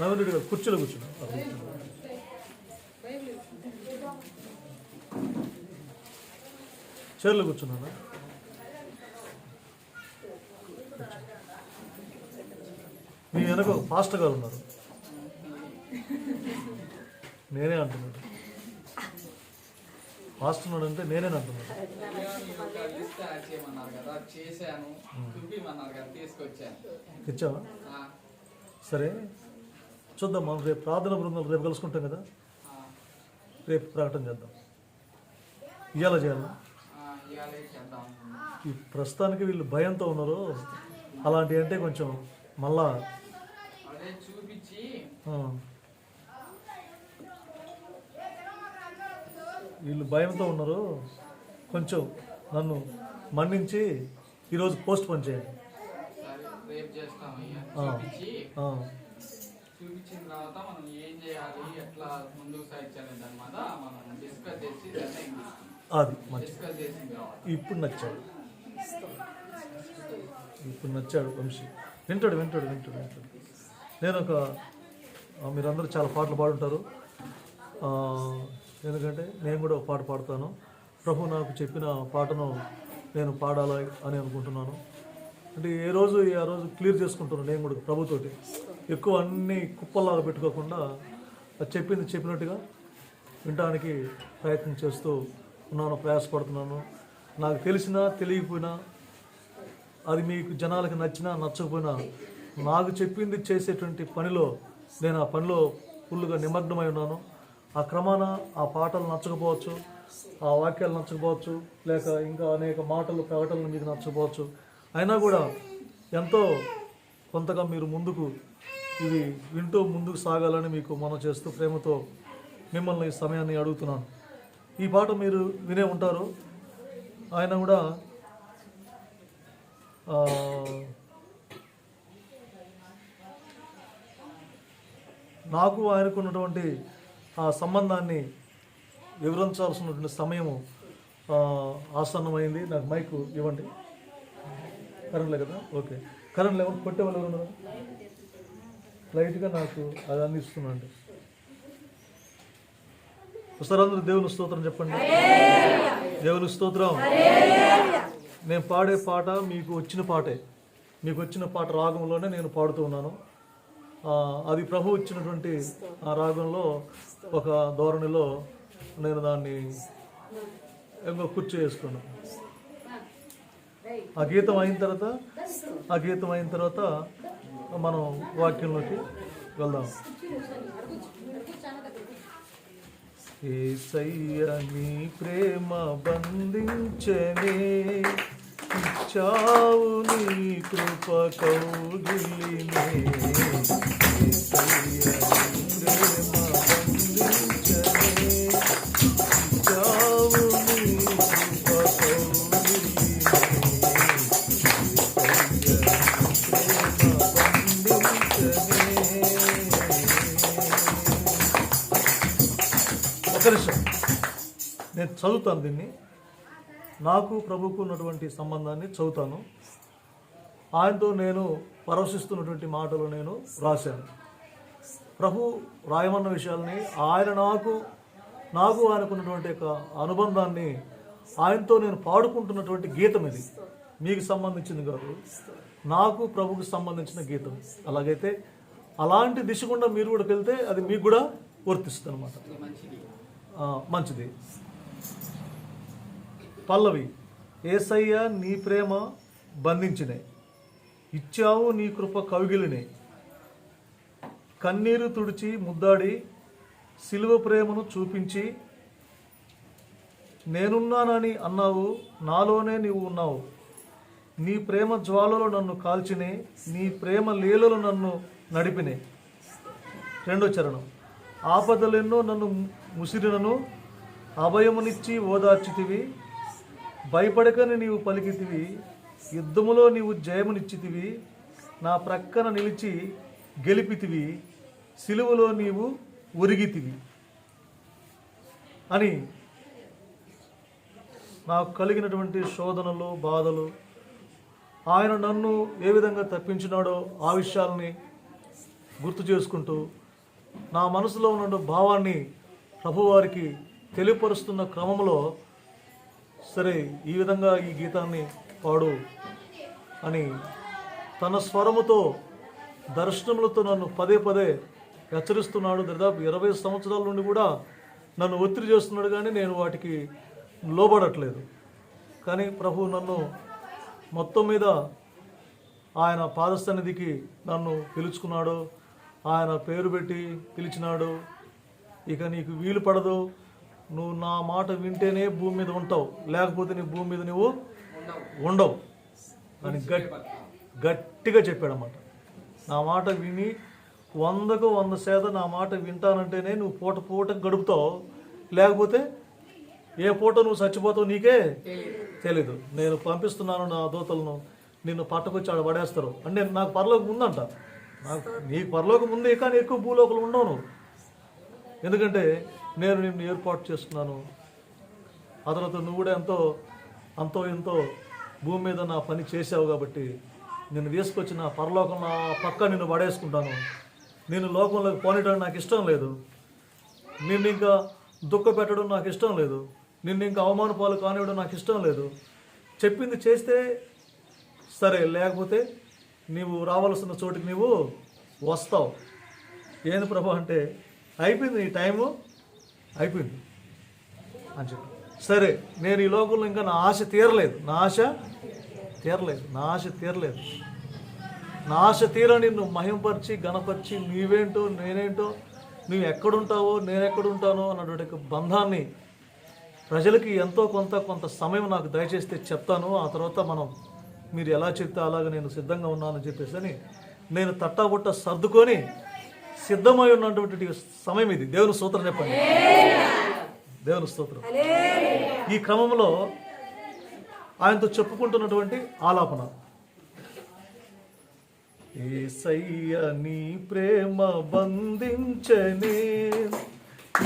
నవీన్ రెడ్డి గారు కుర్చీలో కూర్చున్నా. చైర్లో కూర్చున్నానా? మీ వెనక ఒక పాస్టర్ గారు ఉన్నారు. నేనే అంటున్నాడు పాస్టర్ ఉన్నాడు అంటే నేనే అంటున్నాడు. ఇచ్చావా? సరే చూద్దాం. మనం రేపు ప్రార్థన బృందాలు రేపు కలుసుకుంటాం కదా, రేపు ప్రకటన చేద్దాం. ఇవాళ చేయాలా? ఈ ప్రస్తుతానికి వీళ్ళు భయంతో ఉన్నారు. అలాంటివి అంటే కొంచెం మళ్ళా వీళ్ళు భయంతో ఉన్నారు. కొంచెం నన్ను మన్నించి ఈరోజు పోస్ట్ పోన్ చేయండి. చూపించిన తర్వాత మనం ఏం చేయాలి, ఎట్లా ముందుకు సాగించాలి అన్నమాట మనం డిస్కస్ చేసి అది ఇప్పుడు నచ్చాడు, ఇప్పుడు నచ్చాడు వంశీ. వింటాడు వింటాడు వింటాడు వింటాడు. నేను ఒక మీరందరూ చాలా పాటలు పాడుంటారు. ఎందుకంటే నేను కూడా ఒక పాట పాడతాను. ప్రభు నాకు చెప్పిన పాటను నేను పాడాలి అని అనుకుంటున్నాను. అంటే ఆ రోజు క్లియర్ చేసుకుంటున్నాను. నేను కూడా ప్రభుతోటి ఎక్కువ అన్ని కుప్పల్లాగా పెట్టుకోకుండా చెప్పింది చెప్పినట్టుగా వినడానికి ప్రయత్నం చేస్తూ ఉన్నాను, ప్రయాసపడుతున్నాను. నాకు తెలిసినా తెలియకపోయినా, అది మీకు జనాలకి నచ్చినా నచ్చకపోయినా, నాకు చెప్పింది చేసేటువంటి పనిలో నేను ఆ పనిలో ఫుల్గా నిమగ్నమై ఉన్నాను. ఆ క్రమాన ఆ పాటలు నచ్చకపోవచ్చు, ఆ వాక్యాలు నచ్చకపోవచ్చు, లేక ఇంకా అనేక మాటలు ప్రకటనలు మీకు నచ్చకపోవచ్చు. అయినా కూడా ఎంతో కొంతగా మీరు ముందుకు ఇవి వింటూ ముందుకు సాగాలని మీకు మనం చేస్తూ ప్రేమతో మిమ్మల్ని ఈ సమయాన్ని అడుగుతున్నాను. ఈ పాట మీరు వినే ఉంటారు. ఆయన కూడా నాకు ఆయనకున్నటువంటి ఆ సంబంధాన్ని వివరించాల్సినటువంటి సమయము ఆసన్నమైంది. నాకు మైక్ ఇవ్వండి. కరెంట్లే కదా? ఓకే. కరెంట్ లేకుండా కొట్టేవాళ్ళు ఉన్నారు. లైట్గా నాకు అది అందిస్తున్నాండి. ఒకసారి అందరూ దేవుని స్తోత్రం చెప్పండి. దేవుని స్తోత్రం. నేను పాడే పాట మీకు వచ్చిన పాటే, మీకు వచ్చిన పాట రాగంలోనే నేను పాడుతూ ఉన్నాను. అది ప్రభు ఇచ్చినటువంటి ఆ రాగంలో ఒక ధోరణిలో నేను దాన్ని కుర్చీ వేసుకున్నాను. ఆ గీతం అయిన తర్వాత మనం వాక్యంలోకి వెళ్దాం. యేసయ్య నీ ప్రేమ బంధించనే, ఇచ్చావు నీ కృప కౌగిలినే. యేసయ్య నీ ప్రేమ బంధించనే, ఇచ్చావు నీ కృప కౌగిలినే. ఒక నిమిషం నేను చదువుతాను దీన్ని. నాకు ప్రభుకు ఉన్నటువంటి సంబంధాన్ని చదువుతాను. ఆయనతో నేను పరవశిస్తున్నటువంటి మాటలు నేను రాశాను. ప్రభు రాయమన్న విషయాల్ని, ఆయన నాకు ఆయనకున్నటువంటి యొక్క అనుబంధాన్ని, ఆయనతో నేను పాడుకుంటున్నటువంటి గీతం ఇది. మీకు సంబంధించింది కాదు, నాకు ప్రభుకు సంబంధించిన గీతం. అలాగైతే అలాంటి దిశ గుండా మీరు కూడా వెళ్తే అది మీకు కూడా వర్తిస్తుంది అన్నమాట. మంచిది. పల్లవి. యేసయ్య నీ ప్రేమ బంధించినే, ఇచ్చావు నీ కృప కవిగిలినే. కన్నీరు తుడిచి ముద్దాడి సిలువ ప్రేమను చూపించి, నేనున్నానని అన్నావు, నాలోనే నీవు ఉన్నావు. నీ ప్రేమ జ్వాలలో నన్ను కాల్చినే, నీ ప్రేమ లీలలు నన్ను నడిపినే. 2వ చరణం. ఆపదలెన్నో నన్ను ముసిరినను, అభయమునిచ్చి ఓదార్చితివి. భయపడకని నీవు పలికితివి, యుద్ధములో నీవు జయమునిచ్చితివి. నా ప్రక్కన నిలిచి గెలిపితివి, సిలువలో నీవు ఒరిగితివి అని నాకు కలిగినటువంటి శోధనలు, బాధలు, ఆయన నన్ను ఏ విధంగా తప్పించినాడో ఆ విషయాల్ని గుర్తు చేసుకుంటూ నా మనసులో ఉన్న భావాన్ని ప్రభువారికి తెలియపరుస్తున్న క్రమంలో సరే ఈ విధంగా ఈ గీతాన్ని పాడు అని తన స్వరముతో దర్శనములతో నన్ను పదే పదే హెచ్చరిస్తున్నాడు. దాదాపు 20 సంవత్సరాల నుండి కూడా నన్ను ఒత్తిడి చేస్తున్నాడు, కానీ నేను వాటికి లోబడట్లేదు. కానీ ప్రభు నన్ను మొత్తం మీద ఆయన పాదసన్నిధికి నన్ను పిలుచుకున్నాడు. ఆయన పేరు పెట్టి పిలిచినాడు. ఇక నీకు వీలు పడదు, నువ్వు నా మాట వింటేనే భూమి మీద ఉంటావు, లేకపోతే నీ భూమి మీద నువ్వు ఉండవు అని గట్టిగా చెప్పాడన్నమాట. నా మాట విని 100కు 100% నా మాట వింటానంటేనే నువ్వు పూట గడుపుతావు, లేకపోతే ఏ పూట నువ్వు చచ్చిపోతావు నీకే తెలీదు. నేను పంపిస్తున్నాను నా దూతలను, నిన్ను పట్టకొచ్చి ఆడ పడేస్తారు అంటే నాకు పరలోకం ఉందంట. నీకు పరలోకం ఉంది, కానీ ఎక్కువ భూలోకలు ఉండవు నువ్వు. ఎందుకంటే నేను నిన్ను ఏర్పాటు చేస్తున్నాను. ఆ తర్వాత నువ్వు కూడా అంతో ఎంతో భూమి మీద నా పని చేసావు కాబట్టి నిన్ను తీసుకొచ్చి నా పరలోకం నా పక్క నిన్ను పడేసుకుంటాను. నేను లోకంలోకి పోనీయడం నాకు ఇష్టం లేదు. నిన్ను ఇంకా దుఃఖ పెట్టడం నాకు ఇష్టం లేదు. నిన్ను ఇంకా అవమాన పాలు కానివ్వడం నాకు ఇష్టం లేదు. చెప్పింది చేస్తే సరే, లేకపోతే నీవు రావాల్సిన చోటికి నీవు వస్తావు. ఏంది ప్రభు అంటే, అయిపోయింది నీ టైము అయిపోయింది అని చెప్పి. సరే, నేను ఈ లోకంలో ఇంకా నా ఆశ తీరలేదు. నా ఆశ తీరని నువ్వు మహింపరిచి గణపరిచి నీవేంటో నేనేంటో, నువ్వు ఎక్కడుంటావో నేను ఎక్కడుంటానో అన్నటువంటి బంధాన్ని ప్రజలకి ఎంతో కొంత సమయం నాకు దయచేస్తే చెప్తాను. ఆ తర్వాత మీరు ఎలా చెప్తే అలాగే నేను సిద్ధంగా ఉన్నానని చెప్పేసి అని నేను తట్టాబుట్ట సర్దుకొని సిద్ధమై ఉన్నటువంటి సమయం ఇది. దేవుని స్తోత్రం చెప్పండి. దేవుని స్తోత్రం. ఈ క్రమంలో ఆయనతో చెప్పుకుంటున్నటువంటి ఆలాపన, యేసయ్య నీ ప్రేమ బంధించనే,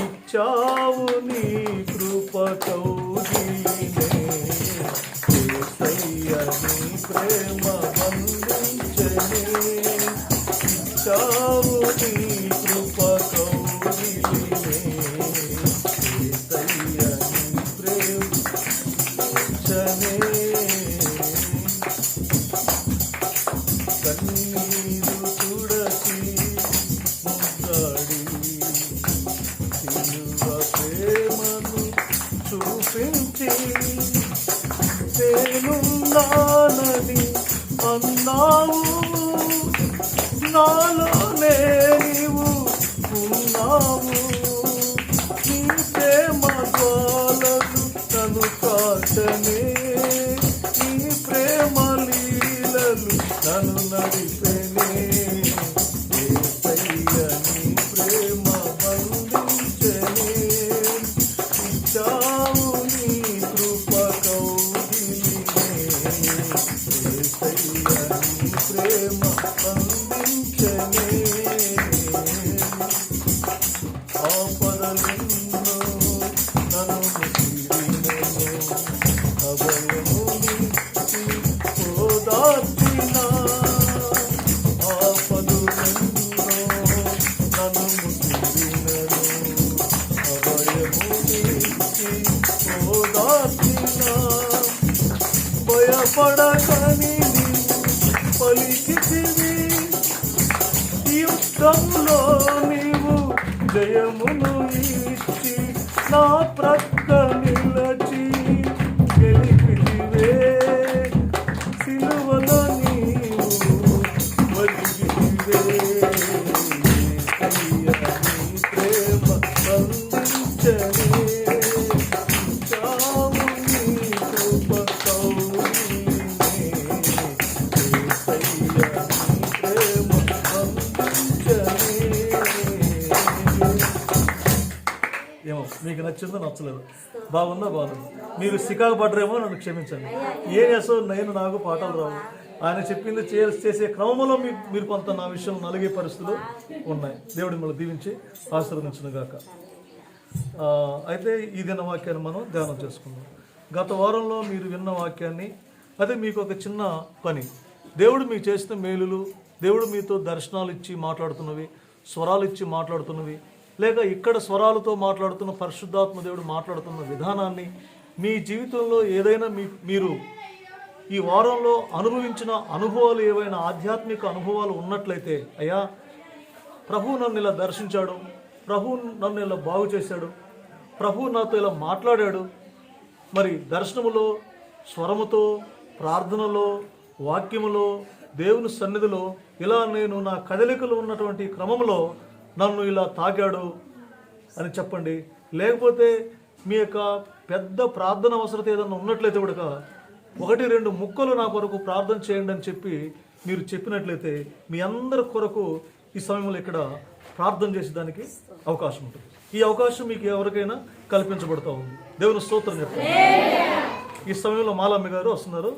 ఇచ్చావు నీ కృప కౌగిలినే. యేసయ్య నీ ప్రేమ బంధించనే, ఇచ్చావు నీ కృప కౌగిలినే. యేసయ్య నీ ప్రేమ బంధించనే, కన్నీరు తుడచి ముద్దాడి సిలువ ప్రేమను చూపించి, నేనున్నానని అన్నావు, నాలోనే నీవు ఉన్నావు. నీ ప్రేమ జ్వాలలు నన్ను కాచనే, నీ ప్రేమ లీలలు నన్ను నడిపెనే. యేసయ్య నీ ప్రేమ బంధించనే, ఇచ్చావు నీ కృప కౌగిలినే. యేసయ్య నీ ప్రేమ బంధించనే. ఆపదలెన్నో నన్ను ముసిరినెను, అభయమునిచ్చి ఓదార్చిన. ఆపదలెన్నో నన్ను ముసిరినెను, అభయమునిచ్చి ఓదార్చిన. భయపడకని నీవు పలికితివి, యుద్ధంలో నీవు జయమును ఇచ్చి నా ప్రక్క నిలచి గెలిపితివే. సిలువలో నీవు ఒదిగితివే. యేసయ్య నీ ప్రేమ బంధించనే, ఇచ్చావు నీ కృప కౌగిలినే. యేసయ్య నీ ప్రేమ బంధించనే. ఏమో మీకు నచ్చిందో నచ్చలేదు, బాగుందా బాగుంది, మీరు సికాకు పడ్డరేమో నన్ను క్షమించండి. ఏం చేస్తావు, నాకు పాటలు రావు. ఆయన చెప్పింది చేసే క్రమంలో మీరు కొంత నా విషయం నలిగే పరిస్థితులు ఉన్నాయి. దేవుడు మిమ్మల్ని దీవించి ఆశీర్వదించును గాక. అయితే ఈ దిన వాక్యాన్ని మనం ధ్యానం చేసుకుందాం. గత వారంలో మీరు విన్న వాక్యాన్ని, అదే మీకు ఒక చిన్న పని. దేవుడు మీకు చేసిన మేలులు, దేవుడు మీతో దర్శనాలు ఇచ్చి మాట్లాడుతున్నవి, స్వరాలు ఇచ్చి మాట్లాడుతున్నవి, లేక ఇక్కడ స్వరాలతో మాట్లాడుతున్న పరిశుద్ధాత్మ దేవుడు మాట్లాడుతున్న విధానాన్ని మీ జీవితంలో ఏదైనా మీరు ఈ వారంలో అనుభవించిన అనుభవాలు ఏవైనా ఆధ్యాత్మిక అనుభవాలు ఉన్నట్లయితే, అయ్యా ప్రభువు నన్ను ఇలా దర్శించాడు, ప్రభువు నన్ను ఇలా బాగు చేశాడు, ప్రభువు నాతో ఇలా మాట్లాడాడు, మరి దర్శనములో, స్వరముతో, ప్రార్థనలో, వాక్యములో, దేవుని సన్నిధిలో ఇలా నేను నా కదలికలు ఉన్నటువంటి క్రమంలో నన్ను ఇలా తాకాడు అని చెప్పండి. లేకపోతే మీ యొక్క పెద్ద ప్రార్థన అవసరత ఏదన్నా ఉన్నట్లయితే కూడా 1-2 ముక్కలు నా కొరకు ప్రార్థన చేయండి అని చెప్పి మీరు చెప్పినట్లయితే మీ అందరి కొరకు ఈ సమయంలో ఇక్కడ ప్రార్థన చేసేదానికి అవకాశం ఉంటుంది. ఈ అవకాశం మీకు ఎవరికైనా కల్పించబడుతూ ఉంది. దేవుని స్తోత్రం చెప్పండి. ఈ సమయంలో మాలమ్మ గారు వస్తున్నారు.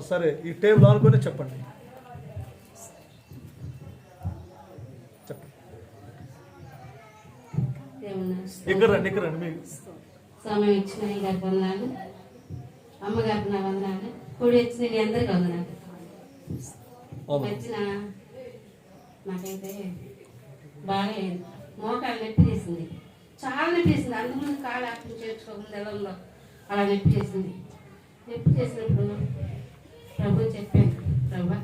సరే, ఈ టేబుల్ ఆనుకొని చెప్పండి. ఇక్కడ రండి మీకు సమయం ఇచ్చిన ఈ గారికి వందనాలు, అమ్మగారికి నా వందనాలు, కూడి వచ్చిన మీ అందరికి వందనాలు. వచ్చిన నాకైతే బాగా మోకాలు నొప్పి చేసింది, చాలా నొప్పి చేసింది. అందులో కాళ్ళు ఆపి చేర్చుకోకుండా ఎలా ఉందో అలా నొప్పి చేసింది. నొప్పి చేసినప్పుడు ప్రభు చెప్పాను, ప్రభా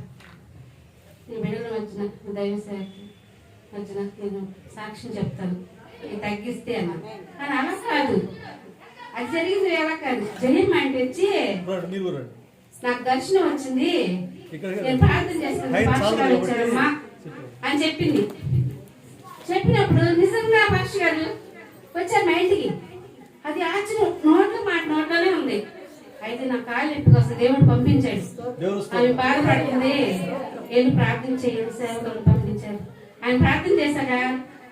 నీ బిడ్డలు వచ్చిన దైవసేవకి వచ్చిన నేను సాక్ష్యం చెప్తాను, నేను తగ్గిస్తే అన్నా. కానీ అలా కాదు, అది జరిగింది ఎలా కాదు. జయం అంటే వచ్చి నాకు దర్శనం వచ్చింది, నేను ప్రార్థన చేస్తాను, పాస్టర్ గారు వచ్చారమ్మా అని చెప్పింది. చెప్పినప్పుడు నిజంగా పాస్టర్ గారు వచ్చారు మా ఇంటికి. అది ఆశ్చర్యం, నోట్లోనే ఉంది. అయితే నా కాళ్ళు నొప్పికి వస్తే దేవుడు పంపించాడు. ఆమె బాధపడుతుంది, వెళ్ళి ప్రార్థన చేయండి, సేవకులు పంపించారు. ఆయన ప్రార్థన చేశాక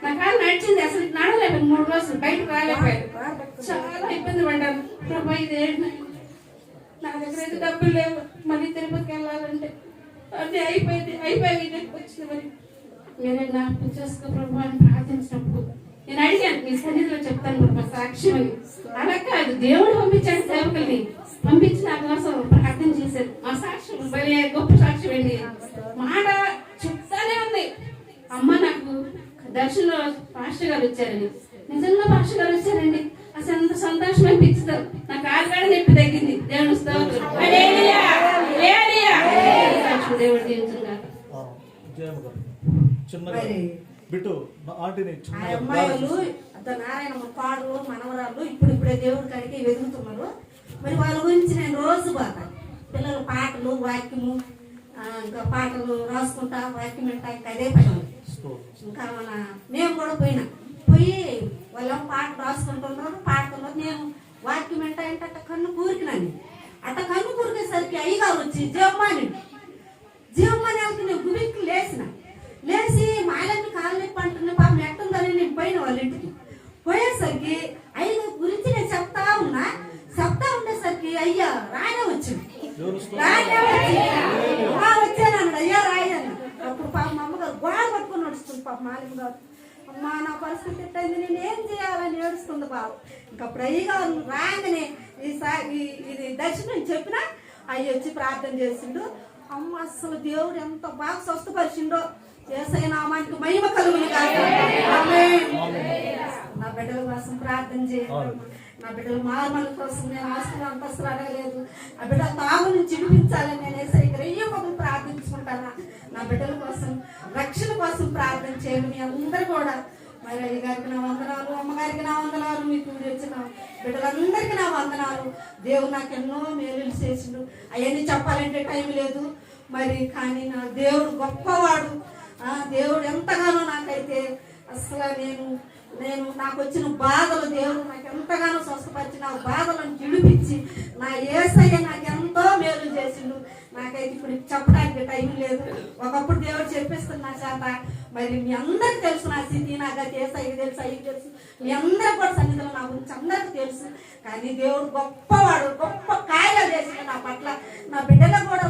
నా కాలు నడిచింది, అసలు నడవలేకపోయాను. 3 రోజులు బయటకు రాలేకపోయాను, చాలా ఇబ్బంది పడ్డాను. ప్రభా ఇది నా దగ్గర అయితే డబ్బులు లేవు, మళ్ళీ తిరుపతికి వెళ్ళాలంటే అన్నీ అయిపోయి వచ్చింది. మరి మీరే జ్ఞాపకం చేసుకో ప్రభు అని ప్రార్థించినప్పుడు నేను అడిగాను, మీ సన్నిధిలో చెప్తాను ప్రభా సాక్ష్యం అని. అలా కాదు, దేవుడు పంపించాడు, సేవకుల్ని పంపించి నా కోసం ప్రార్థన చేశారు. మా సాక్ష్యం భలే గొప్ప సాక్ష్యం అండి. మాట చెప్తానే ఉంది. అమ్మ నాకు దర్శనంలో పాస్టర్ గారు వచ్చారండి, నిజంగా పాస్టర్ గారు వచ్చారండి, అసలు ఎంత సంతోషం అనిపించదు. నా కాలు కాడ నొప్పి తగ్గింది. దేవుడు స్తోత్రం. దేవుడు దీవించుగా అమ్మాయిలు నారాయణమ్మ పాడు మనవరాళ్ళు ఇప్పుడిప్పుడే దేవుడి కాడికి వెతుకుతున్నారు. మరి వాళ్ళ గురించి నేను రోజు పోతాను. పిల్లలు పాటలు, వాక్యము, ఇంకా పాటలు రాసుకుంటా, వాక్యం వింటా, ఇంకా అదే పని. ఇంకా మేము కూడా పోయి వాళ్ళ పాట రాసుకుంటున్నారు. పాటలో నేను వాక్యం వింటా అట్ట కన్ను కూరికినాను. అట్ట కన్ను కూరికేసరికి అయ్యగారు వచ్చి జీవమ్మాని నేను గుబిక్కి లేచి మాయలన్నీ కాళ్ళు నొప్పి అంటున్నా, పాపం ఎట్టుందని నేను పోయిన వాళ్ళ ఇంటికి. పోయేసరికి అయ్యగారి గురించి నేను చెప్తా ఉండేసరికి అయ్యా రానే వచ్చింది. వచ్చాను అయ్యా రాయన్న. అప్పుడు పాప మా అమ్మగారు గోడ పట్టుకొని నడుస్తుంది. పాప మాలిక గారు, అమ్మా నా పరిస్థితి ఎట్టయింది, నేను ఏం చేయాలని ఏడుస్తుంది బాబు. ఇంకప్పుడు అయ్యగారు రాగానే ఇది దర్శనం చెప్పినా అయ్యి వచ్చి ప్రార్థన చేసిండు. అమ్మ అసలు దేవుడు ఎంత బాగా స్వస్థపరిచిండో. యేసయ్య నామానికి మహిమ కలుగును గాక. నా బిడ్డల కోసం ప్రార్థన చేయండి. నా బిడ్డలు మార్మల కోసం నేను ఆస్తులు అంతస్తులు అడగలేదు. ఆ బిడ్డ తాగు నుంచి విడిపించాలని నేను యేసయ్య రెయ్యమని ప్రార్థించుకుంటాను. నా బిడ్డల కోసం, రక్షణ కోసం ప్రార్థన చేయండి. మీ అందరూ కూడా మరి అయ్యగారికి నా వందనాలు, అమ్మగారికి నా వందనాలు, మీకు వచ్చిన బిడ్డలందరికీ నా వందనాలు. దేవుడు నాకు ఎన్నో మేలు చేసిండు. అవన్నీ చెప్పాలంటే టైం లేదు మరి. కానీ నా దేవుడు గొప్పవాడు. దేవుడు ఎంతగానో నాకైతే అసలు నేను నాకు వచ్చిన బాధలు దేవుడు నాకు ఎంతగానో స్వస్థపరిచి నా బాధలను విడిపించి నా యేసయ్య నాకు ఎంతో మేలు చేసిండు. నాకైతే ఇప్పుడు చెప్పడానికి టైం లేదు. ఒకప్పుడు దేవుడు చెప్పేస్తున్న నా చేత. మరి మీ అందరికి తెలుసు నా స్థితి, నా గతి, యేసయ్యకి తెలుసు, అయ్యకి తెలుసు, మీ అందరూ కూడా సన్నిధిలో నా గురించి అందరికీ తెలుసు. కానీ దేవుడు గొప్పవాడు, గొప్ప కార్యాలు చేసిండు నా పట్ల. నా బిడ్డలకు కూడా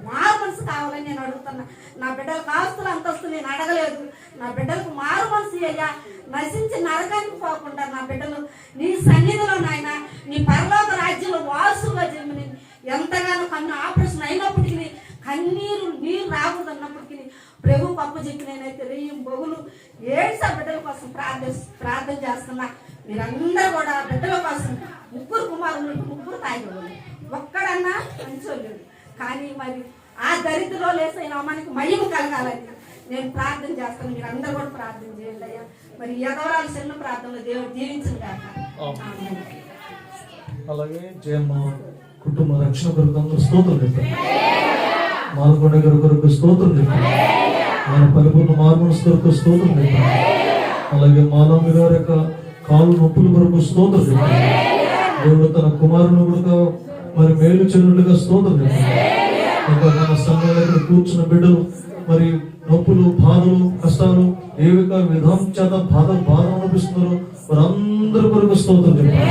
మారు మనసు కావాలని నేను అడుగుతున్నా. నా బిడ్డలకు ఆస్తులు అంతస్తులు నేను అడగలేదు. నా బిడ్డలకు మారు మనసు అయ్యా, నశించి నరకానికి పోకుండా నా బిడ్డలు నీ సన్నిధిలో నాయన, నీ పరలోక రాజ్యంలో వారసుగా జన్మని ఎంతగానో కన్ను ఆపరేషన్ అయినప్పటికీ కన్నీరు నీరు రాకూడదు అన్నప్పటికీ ప్రభు గొప్ప చెప్పి నేనైతే రెయ్యం బొగులు ఏడ్సా బిడ్డల కోసం ప్రార్థన చేస్తున్నా. మీరందరూ కూడా బిడ్డల కోసం 3 కుమారులు 3 తాగివాళ్ళు, ఒక్కడన్నా మంచోళ్ళు. కానీ మరి ఆ దరిద్రలో లేసే నామానికి మహిమ కలగాలని నేను ప్రార్థన చేస్తాను. మీరు అందరూ కూడా ప్రార్థన చేయండి అయ్యా. మరి ఎగవరాలు చిన్న ప్రార్థనలో దేవుడు దీవించను కాక. అలాగే జయమ్మ కుటుంబ రక్షణ కొరకు అందరూ స్తోత్రం చెప్పారు. మాలకొండ గారి కొరకు స్తోత్రం చెప్పారు. ఆయన పరిపూర్ణ మార్మనస్ కొరకు స్తోత్రం చెప్పారు. అలాగే మాలమ్మ గారి యొక్క కాలు నొప్పుల కొరకు స్తోత్రం చెప్పారు. దేవుడు తన కుమారుని కూడా మరి మేలు చెల్లులుగా స్తోత్రం చెప్పారు. ఇంకా మన సంఘంలో కూర్చున్న బిడ్డలు మరి నొప్పులు, బాధలు, కష్టాలు ఏ విధానం చేత బాధ అనిపిస్తున్నారో వారందరి కొరకు స్తోత్రం చెప్పారు.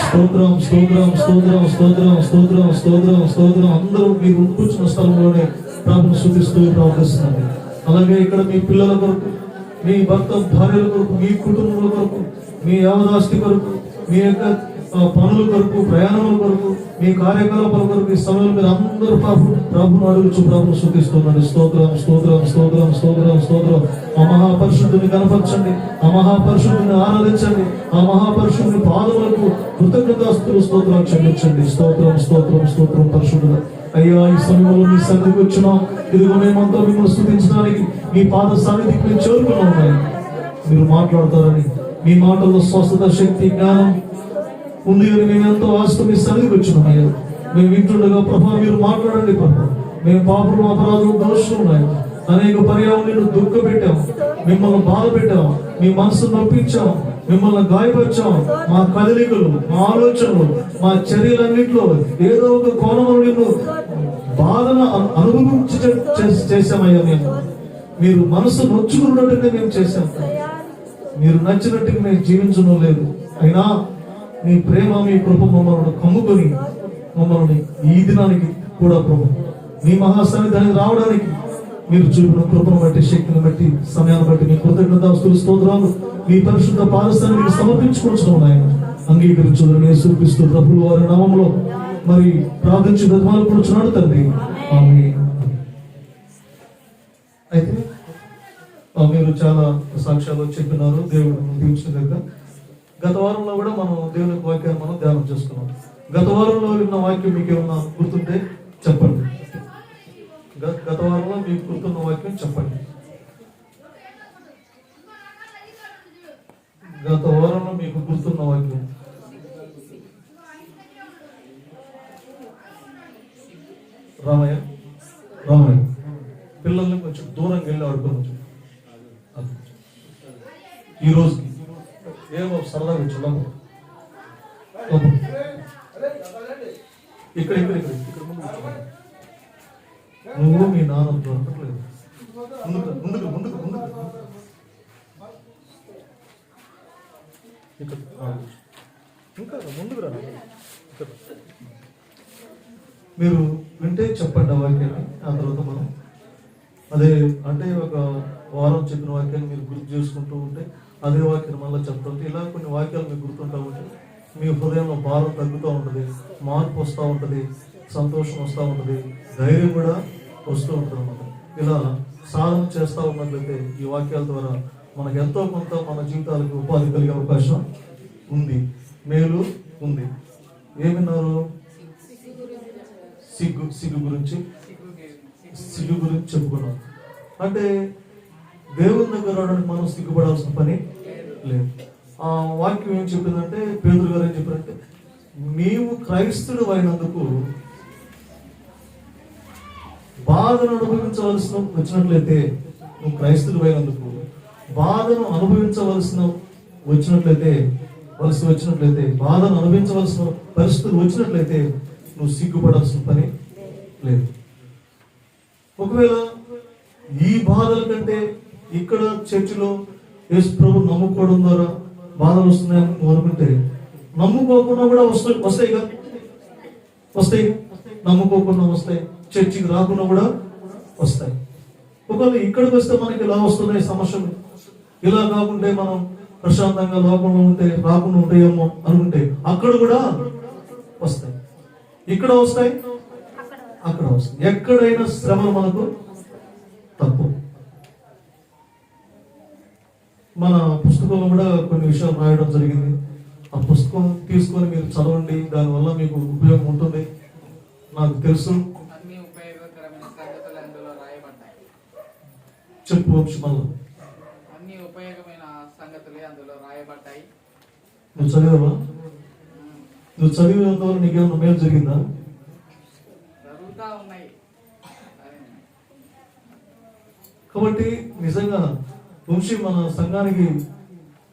స్తోత్రం స్తోత్రం స్తోత్రం స్తోత్రం స్తోత్రం స్తోత్రం స్తోత్రం. అందరూ మీరు కూర్చున్న స్థలంలోనే ప్రార్థన శుద్ధిస్తూ ప్రార్థిస్తున్నారు. అలాగే ఇక్కడ మీ పిల్లల కొరకు, మీ భర్త భార్యల కొరకు, మీ కుటుంబం కొరకు, మీ యావదాస్తి కొరకు, మీ యొక్క పనుల కొరకు, ప్రయాణముల కొరకు, మీ కార్యకలాపాల కొరకు ఈ సమయంలో మీరు అందరూ ప్రభును అడుగుచు ప్రభును శుద్ధిస్తున్నారు. స్తోత్రం స్తోత్రం స్తోత్రం స్తోత్రం స్తోత్రం. ఆ మహాపరిశుద్ధుని కనపరచండి, ఆ మహాపరిశుద్ధుని ఆరాధించండి, ఆ మహాపరిశుద్ధుని పాదములకు కృతజ్ఞతాస్తులు స్తోత్రం చెల్లించండి. స్తోత్రం స్తోత్రం స్తోత్రం. పరిశుద్ధుడు అయ్యా, ఈ సమయంలో మీ సన్నిధికి వచ్చినాం. ఇదిగో మేమంతా మిమ్మల్ని స్తుతించడానికి మీ పాద సన్నిధికి మేము చేరుకున్నాం. మీరు మాట్లాడతారని, మీ మాటల్లో స్వస్థత, శక్తి, జ్ఞానం ఉంది అని మేము ఎంతో ఆశతో మీ సన్నిధికి వచ్చినామయ్యా. మేము వింటుండగా ప్రభా మీరు మాట్లాడండి ప్రభా. మేము పాపలు, అపరాధులు, దోషులు ఉన్నాయి. అనేక పర్యావరణ దుఃఖ పెట్టాం, మిమ్మల్ని బాధ పెట్టాం, మీ మనసును నొప్పించాం, మిమ్మల్ని గాయపరిచాం. మా కదలికలు, మా ఆలోచనలు, మా చర్యలన్నింటిలో ఏదో ఒక కోణంలో నిన్ను బాధను అనుభవించి చేశామయ్యా. మీరు మనసు నొచ్చుకున్నట్టుగా మేము చేశాం. మీరు నచ్చినట్టుగా మేము జీవించడం లేదు. అయినా మీ ప్రేమ, మీ కృప మమ్మల్ని కమ్ముకొని మమ్మల్ని ఈ దినానికి కూడా ప్రభు మీ మహాసన్నిధానికి రావడానికి మీరు చూపిన కృపను బట్టి, శక్తిని బట్టి, సమయాన్ని బట్టి మీ కృతజ్ఞతాస్తులు స్తోత్రాలు మీ పరిశుద్ధ పాదస్థానానికి సమర్పించుకుంటున్నాం. ఆయన అంగీకరించుదని యేసుక్రీస్తు ప్రభువు వారి నామములో మరి ప్రార్థించి బ్రతమాలు కూర్చున్నాడు తండ్రి. ఆమేన్. అయితే మీరు చాలా సాక్ష్యాలు చెప్పినారు. దేవుడు దీవించిన దగ్గర గత వారంలో కూడా మనం దేవుని వాక్యాన్ని మనం ధ్యానం చేసుకున్నాం. గత వారంలో విన్న వాక్యం మీకు ఏమన్నా గుర్తుంటే చెప్పండి. గత వారంలో మీకు గుర్తున్న వాక్యం చెప్పండి. గత వారంలో మీకు గుర్తున్న వాక్యం. రామయ్య పిల్లల్ని కొంచెం దూరంగా వెళ్ళి ఆడుకోవచ్చు. ఈ రోజుకి ఏమో సరదాగా వచ్చి ఇక్కడ ముందు నువ్వు మీ నాన్న దొరకట్లేదు. ముందుకు ఇంకా ముందుకు రా. మీరు వింటే చెప్పండి ఆ వాక్యాన్ని. ఆ తర్వాత మనం అదే అంటే ఒక వారం చెప్పిన వాక్యాన్ని మీరు గుర్తు చేసుకుంటూ ఉంటే అదే వాక్యాన్ని మళ్ళీ చెప్తుంటే ఇలా కొన్ని వాక్యాలు మీకు గుర్తుంటూ ఉంటే మీ హృదయంలో భారం తగ్గుతూ ఉంటుంది, మార్పు వస్తూ ఉంటుంది, సంతోషం వస్తూ ఉంటుంది, ధైర్యం కూడా వస్తూ ఉంటుంది అన్నమాట. ఇలా సాధన చేస్తూ ఉన్నట్లయితే ఈ వాక్యాల ద్వారా మనకు ఎంతో కొంత మన జీవితాలకు ఉపాధి కలిగే అవకాశం ఉంది, మేలు ఉంది. ఏమన్నారు? సిగ్గు గురించి చెప్పుకున్నాం. అంటే దేవుని దగ్గర రావడానికి మనం సిగ్గుపడాల్సిన పని లేదు. ఆ వాక్యం ఏం చెప్పిందంటే, పేతురు గారు ఏం చెప్పారంటే, నీవు క్రైస్తవుడు అయినందుకు బాధను అనుభవించవలసిన వచ్చినట్లయితే, నువ్వు క్రైస్తవుడు అయినందుకు బాధను అనుభవించవలసిన వచ్చినట్లయితే బాధను అనుభవించవలసిన పరిస్థితులు వచ్చినట్లయితే నువ్వు సిగ్గుపడాల్సిన పని లేదు. ఒకవేళ ఈ బాధల కంటే ఇక్కడ చర్చిలో యేసు ప్రభు నమ్ముకోవడం ద్వారా బాధలు వస్తున్నాయని నువ్వు అనుకుంటే, నమ్ముకోకుండా కూడా వస్తాయి. నమ్ముకోకుండా వస్తాయి, చర్చికి రాకుండా కూడా వస్తాయి. ఒకవేళ ఇక్కడికి వస్తే మనకి ఇలా వస్తున్నాయి సమస్యలు, ఇలా కాకుంటే మనం ప్రశాంతంగా లోకంలో ఉంటే రాకుండా ఉంటాయేమో అనుకుంటే అక్కడ కూడా వస్తాయి. ఇక్కడ వస్తాయి, అక్కడ వస్తుంది. ఎక్కడైనా శ్రమలు మనకు తప్పు. మన పుస్తకంలో కూడా కొన్ని విషయాలు రాయడం జరిగింది. ఆ పుస్తకం తీసుకొని మీరు చదవండి, దానివల్ల మీకు ఉపయోగం ఉంటుంది. నాకు తెలుసు. అన్ని ఉపయోగకరమైన సంగతులు అందులో రాయబడ్డాయి. చెప్పు వంశీ మళ్ళా. అన్ని ఉపయోగమైన సంగతులే అందులో రాయబడ్డాయి. నువ్వు చదివావా? నువ్వు చదివినందువల్ల నీకేమన్నా మేలు జరిగిందా? జరుగుతా ఉన్నాయి. కాబట్టి నిజంగా వంశీ మన సంఘానికి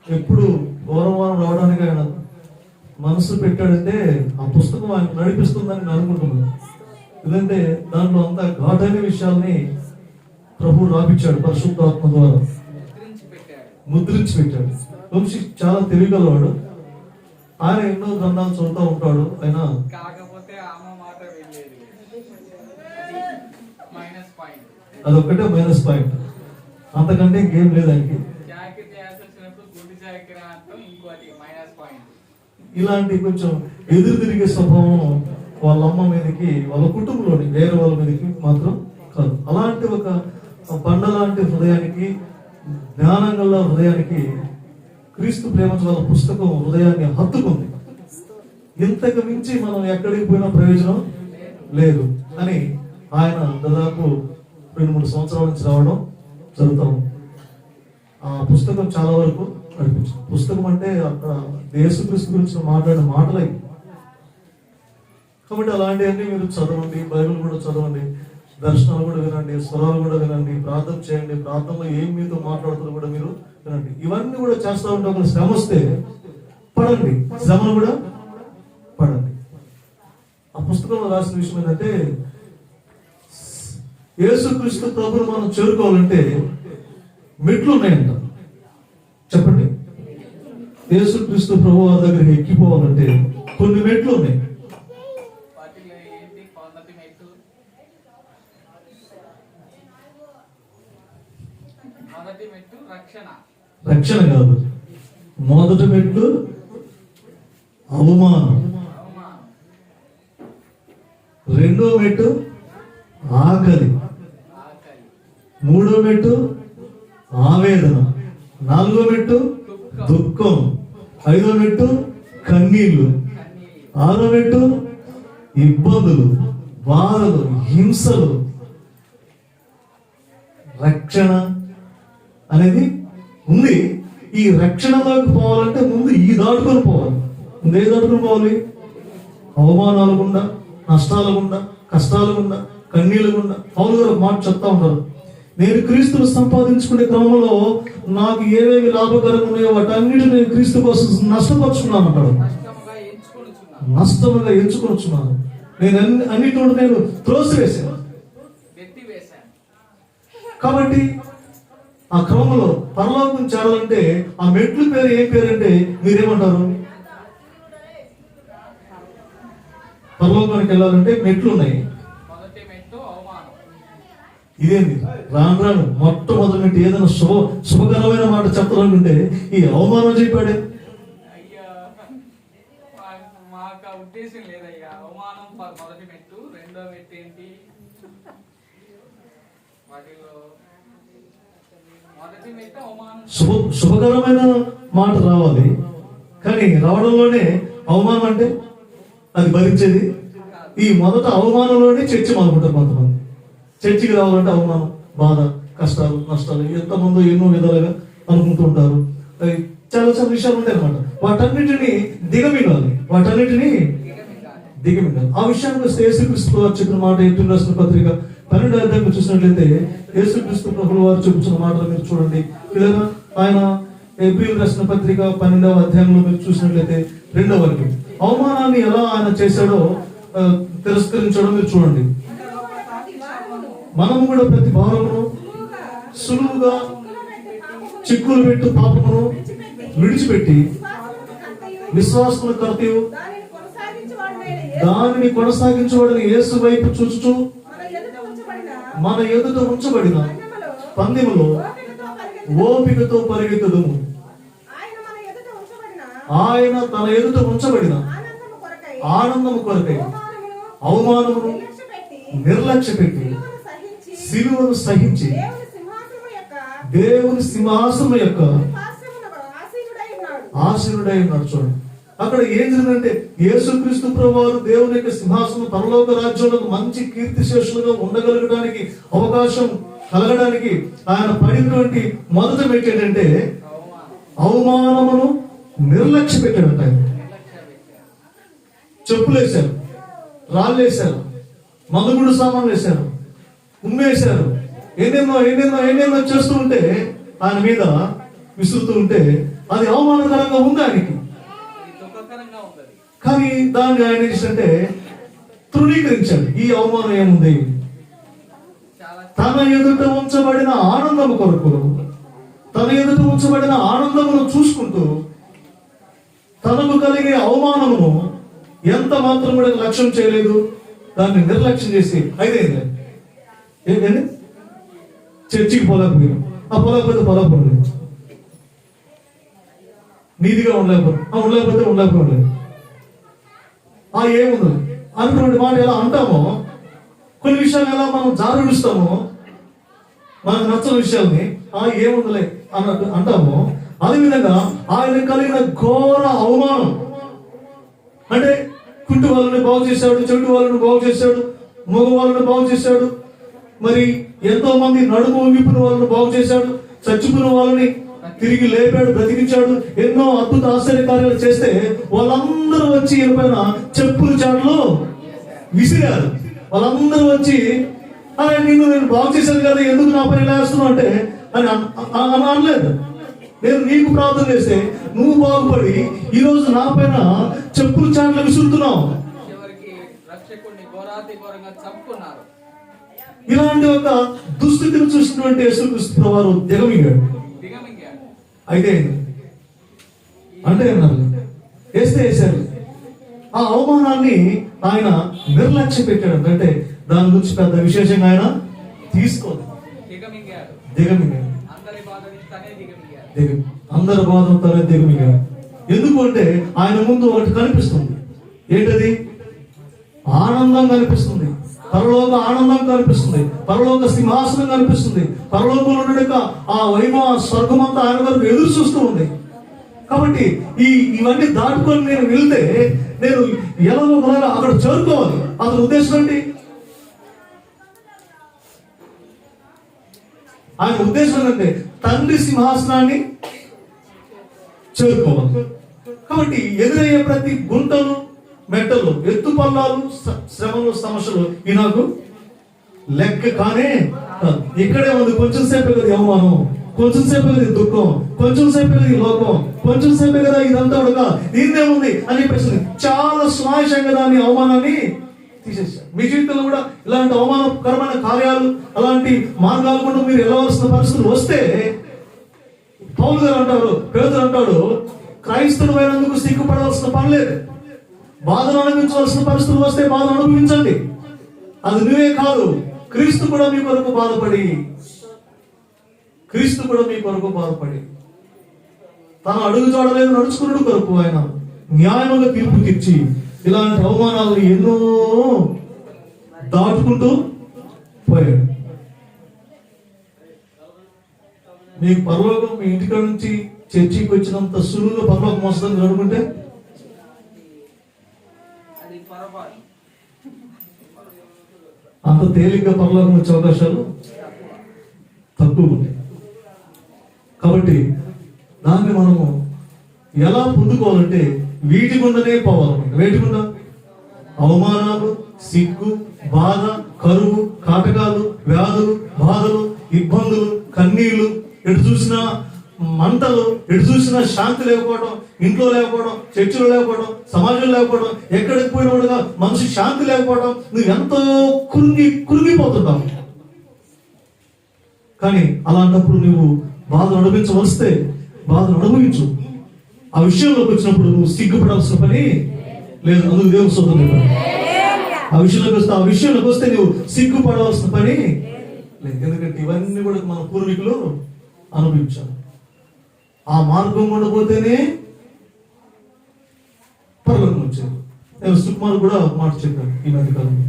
ఎప్పుడు వారం రావడానికి ఆయన మనసు పెట్టాడంటే ఆ పుస్తకం ఆయన నడిపిస్తుందని నేను అనుకుంటున్నాను. ఎందుకంటే దాంట్లో అంత ఘాటైన విషయాల్ని ప్రభు రాపించాడు పరిశుద్ధాత్మ ద్వారా, ముద్రించి పెట్టాడు. వంశీ చాలా తెలియగలవాడు. ఆయన ఎన్నో గ్రంథాలు చదువుతూ ఉంటాడు. ఆయన కాకపోతే అమ్మ మాట వెళ్ళేది మైనస్ పాయింట్. అదొక్కటే మైనస్ పాయింట్, అంతకంటే ఇంకేం లేదు ఆయనకి. జాకెట్ చేయాల్సి వచ్చినప్పుడు గుడి జాకెట్ అంటాం, ఇంకోటి మైనస్ పాయింట్. ఇలాంటి కొంచెం ఎదురు తిరిగే స్వభావం వాళ్ళ అమ్మ మీదకి, వాళ్ళ కుటుంబంలోని వేరే వాళ్ళ మీదకి మాత్రం కాదు. అలాంటి ఒక బండ లాంటి హృదయానికి, జ్ఞానం గల హృదయానికి క్రీస్తు ప్రేమ వాళ్ళ పుస్తకం హృదయాన్ని హత్తుకుంది. ఇంతకు మించి మనం ఎక్కడికి పోయినా ప్రయోజనం లేదు అని ఆయన దాదాపు 2-3 సంవత్సరాల నుంచి రావడం జరుగుతాం. ఆ పుస్తకం చాలా వరకు నడిపించింది. పుస్తకం అంటే అక్కడ యేసుక్రీస్తు గురించి మాట్లాడిన మాటలే. కాబట్టి అలాంటివన్నీ మీరు చదవండి, బైబిల్ కూడా చదవండి, దర్శనాలు కూడా వినండి, స్వరాలు కూడా వినండి, ప్రార్థన చేయండి. ప్రార్థనలో ఏం మీతో మాట్లాడుతారో కూడా మీరు వినండి. ఇవన్నీ కూడా చేస్తూ ఉంటే ఒక శ్రమ వస్తే పడండి, శ్రమను కూడా పడండి. ఆ పుస్తకంలో రాసిన విషయం ఏంటంటే, యేసుక్రీస్తు ప్రభువును మనం చేరుకోవాలంటే మెట్లు ఉన్నాయంట. చెప్పండి, యేసుక్రీస్తు ప్రభువు దగ్గరికి ఎక్కిపోవాలంటే కొన్ని మెట్లు ఉన్నాయి. రక్షణ కాదు, మొదటి మెట్లు అవమానం, రెండో మెట్టు ఆకలి, మూడో మెట్టు ఆవేదన, నాలుగో మెట్టు దుఃఖం, ఐదో మెట్టు కన్నీళ్లు, ఆరో మెట్టు ఇబ్బందులు, బాధలు, హింసలు. రక్షణ అనేది ఉంది. ఈ రక్షణలోకి పోవాలంటే ముందు ఈ దాటుకొని పోవాలి. ముందు ఏ దాటుకొని పోవాలి? అవమానాలు గుండా, నష్టాలు గుండా, కష్టాలు గుండా, కన్నీళ్ళు గుండా. పౌలు గారు ఒక మాట చెప్తా ఉంటారు, నేను క్రీస్తును సంపాదించుకునే క్రమంలో నాకు ఏవేవి లాభకరంగా ఉన్నాయో వాటన్నిటిని నేను క్రీస్తు కోసం నష్టపరుచుకున్నాను అంటాడు. నష్టముగా ఎంచుకొచ్చున్నాను. నేను అన్నిటి నేను త్రోసివేశాను. కాబట్టి ఆ క్రమంలో పరలోకం చేరాలంటే ఆ మెట్లు పేరు ఏం పేరు అంటే మీరేమంటారు? పరలోకానికి వెళ్ళాలంటే మెట్లు ఉన్నాయి. ఇదేంటి రాను మొట్టమొదటి మెట్టు ఏదైనా శుభకరమైన మాట చెప్పాలనుకుంటే ఈ అవమానం చెప్పాడే. ఉద్దేశం లేదయ్యా. అవమానం మొదటి మెట్టు, రెండో మెట్టు ఏంటి? వాటిలో మొదటి మెట్టు అవమానం. శుభకరమైన మాట రావాలి, కానీ రావడంలోనే అవమానం అంటే అది భరించేది. ఈ మొదట అవమానంలోనే చర్చ మొదలుకుంటారు కొంతమంది. చర్చికి రావాలంటే అవమానం, బాధ, కష్టాలు, నష్టాలు, ఎంతమందో ఎన్నో విధాలుగా అనుకుంటూ ఉంటారు. చాలా చాలా విషయాలు ఉంటాయి అన్నమాట. వాటన్నిటిని దిగమింగాలి. ఆ విషయానికి వస్తే యేసుక్రీస్తు వారు చెప్పిన మాట, ఏప్రిల్ రాసిన పత్రిక 12వ అధ్యాయం చూసినట్లయితే యేసుక్రీస్తు ప్రభువు వారు చెబుతున్న మాటలు మీరు చూడండి. లేదా ఆయన ఏప్రిల్ రాసిన పత్రిక 12వ అధ్యాయంలో మీరు చూసినట్లయితే 2వ వాక్యం, అవమానాన్ని ఎలా ఆయన చేశాడో తిరస్కరించడం మీరు చూడండి. మనము కూడా ప్రతి భారమును సులువుగా చిక్కులు పెట్టు పాపమును విడిచిపెట్టి విశ్వాసముల కర్తయు దానిని కొనసాగించబడిన యేసు వైపు చూచుచు మన ఎదుట ఉంచబడిన పందెములో ఓపికతో పరిగెత్తుదుము. ఆయన తన ఎదుట ఉంచబడిన ఆనందము కొరకై అవమానమును నిర్లక్ష్య పెట్టి సిలువను సహించి దేవుని సింహాసనం యొక్క ఆశీనుడై ఉన్నాడు. చూడండి అక్కడ ఏం జరిగిందంటే యేసుక్రీస్తు ప్రభువారు దేవుని యొక్క సింహాసనం పరలోక రాజ్యంలో మంచి కీర్తిశేషులుగా ఉండగలగడానికి అవకాశం కలగడానికి ఆయన పడినటువంటి మొదటి మెట్టు ఏంటంటే అవమానమును నిర్లక్ష్య పెట్టాడంట. ఆయన చెప్పులేశారు, రాళ్ళేశారు, మనుగుడు సామాన్లు వేశారు, ఉమ్మేశారు, ఎన్నెన్నో చేస్తూ ఉంటే ఆయన మీద విసురుతూ ఉంటే అది అవమానకరంగా ఉంది ఆయనకి. కానీ దాన్ని ఆయన ఏం చేశాడంటే తృణీకరించాడు. ఈ అవమానం ఏముంది, తన ఎదుట ఉంచబడిన ఆనందము కొరకు, తన ఎదుట ఉంచబడిన ఆనందమును చూసుకుంటూ తనకు కలిగే అవమానమును ఎంత మాత్రం కూడా లక్ష్యం చేయలేదు, దాన్ని నిర్లక్ష్యం చేసి అయితే ఏంటండి చర్చికి పోలేకపోయాం, ఆ పోలేకపోతే నీతిగా ఉండలేకపోతే ఏముంది అనుకున్న మాట ఎలా అంటామో, కొన్ని విషయాలు ఎలా మనం జారుస్తామో, మనకు నచ్చని విషయాల్ని ఏముందిలే అన్నట్టు అంటామో, అదేవిధంగా ఆయన కలిగిన ఘోర అవమానం అంటే కుంటి వాళ్ళని బాగు చేశాడు, చెడు వాళ్ళని బాగు చేశాడు, మగ వాళ్ళని బాగు చేశాడు, మరి ఎంతో మంది నడుము వంగిపోయిన వాళ్ళని బాగు చేశాడు, చచ్చిపోయిన వాళ్ళని తిరిగి లేపాడు, బ్రతికించాడు, ఎన్నో అద్భుత ఆశ్చర్యకార్యాలు చేస్తే వాళ్ళందరూ వచ్చి ఎప్పుడైనా చెప్పుల చాటులో విసిరారు. వాళ్ళందరూ వచ్చి అరే నేను బాగు చేశాను కదా, ఎందుకు నా పని ఇలా వేస్తున్నావు అంటే అని అనలేదు. నేను నీకు ప్రార్థన చేస్తే నువ్వు బాగుపడి ఈ రోజు నా పైన చెప్పులు చాట్లు విసురుతున్నావు. ఇలాంటి ఒక దుస్థితిని చూసినటువంటి యేసుక్రీస్తు వారు దిగమింగాడు. అయితే అంటే వేస్తే వేశారు. ఆ అవమానాన్ని ఆయన నిర్లక్ష్య పెట్టాడు. అంటే దాని గురించి పెద్ద విశేషంగా ఆయన తీసుకోదు, దిగమింగాడు. అందరి బాధం తనే దిగమింగాడు. ఎందుకు అంటే ఆయన ముందు ఒకటి కనిపిస్తుంది. ఏంటది? ఆనందం కనిపిస్తుంది, పరలోక ఆనందం కనిపిస్తుంది, పరలోక సింహాసనం కనిపిస్తుంది, పరలోకంలో ఉండే ఆ వైభవ స్వర్గమంతా ఆయన వరకు ఎదురు చూస్తూ ఉంది. కాబట్టి ఇవన్నీ దాటుకొని నేను వెళ్తే నేను ఎలాగోలాగా అక్కడ చేరుకోవాలి. అతని ఉద్దేశం ఏంటి? ఆయన ఉద్దేశం ఏంటంటే తండ్రి సింహాసనాన్ని చేరుకోవాలి. కాబట్టి ఎదురయ్యే ప్రతి గుంటలు, మెట్టలు, ఎత్తు పల్లాలు, శ్రమలు, సమస్యలు ఈ నాకు లెక్క కానే ఇక్కడే ఉంది. కొంచెం సేపే కదా అవమానం, కొంచెం సేపే కదా దుఃఖం, కొంచెం సేపే కదా ఈ లోకం, కొంచెం సేపే కదా ఇదంతా కూడా దీన్నేముంది అని చెప్పేసి చాలా స్వాయశంగా దాన్ని అవమానాన్ని తీసేశారు. మీ జీవితంలో కూడా ఇలాంటి అవమానకరమైన కార్యాలు, అలాంటి మార్గాలు కూడా మీరు వెళ్ళవలసిన పరిస్థితులు వస్తే పౌలు గారు అంటారు, పేతురు అంటాడు, క్రైస్తవుడు అయినందుకు సిగ్గుపడవలసిన పని లేదు. బాధను అనుభవించవలసిన పరిస్థితులు వస్తే బాధ అనుభవించండి. అది నువ్వే కాదు, క్రీస్తు కూడా మీ కొరకు బాధపడి తన అడుగు చూడలేదు నడుచుకున్నాడు కొరకు ఆయన న్యాయముగా తీర్పు తెచ్చి ఇలాంటి అవమానాలను ఎన్నో దాటుకుంటూ పోయాడు. మీకు పరలోకం మీ ఇంటికాడ నుంచి చర్చికి వచ్చినంత సులువుగా పరలోకం వస్తుందని అనుకుంటే అంత తేలిగ్గా పరలోకం వచ్చే అవకాశాలు తక్కువ ఉంటాయి. కాబట్టి దాన్ని మనము ఎలా పొందుకోవాలంటే వీటి గుండనే పోవాలన్నమాట. వేటి గుండా అవమానాలు, సిగ్గు, బాధ, కరువు, కాటకాలు, వ్యాధులు, బాధలు, ఇబ్బందులు, కన్నీళ్లు, ఎటు చూసినా మంటలు, ఎటు చూసినా శాంతి లేకపోవడం, ఇంట్లో లేకపోవడం, చర్చిలో లేకపోవడం, సమాజంలో లేకపోవడం, ఎక్కడికి పోయినవాడుగా మనిషి శాంతి లేకపోవడం, నువ్వు ఎంతో కురిగిపోతున్నావు. కానీ అలాంటప్పుడు నువ్వు బాధను అనుభవించవలిస్తే బాధను అనుభవించు. ఆ విషయంలోకి వచ్చినప్పుడు నువ్వు సిగ్గుపడాల్సిన పని లేదు. అందుకు దేవుని స్తోత్రం చెప్పాలి. ఆ విషయంలోకి వస్తే నువ్వు సిగ్గుపడవలసిన పని లేదు. ఎందుకంటే ఇవన్నీ కూడా మన పూర్వీకులు అనుభవించారు. ఆ మార్గం కూడా పోతేనే పరలోకం వచ్చారు. నేను సుకుమార్ కూడా మాట చెప్పాను ఈ మధ్యకాలంలో.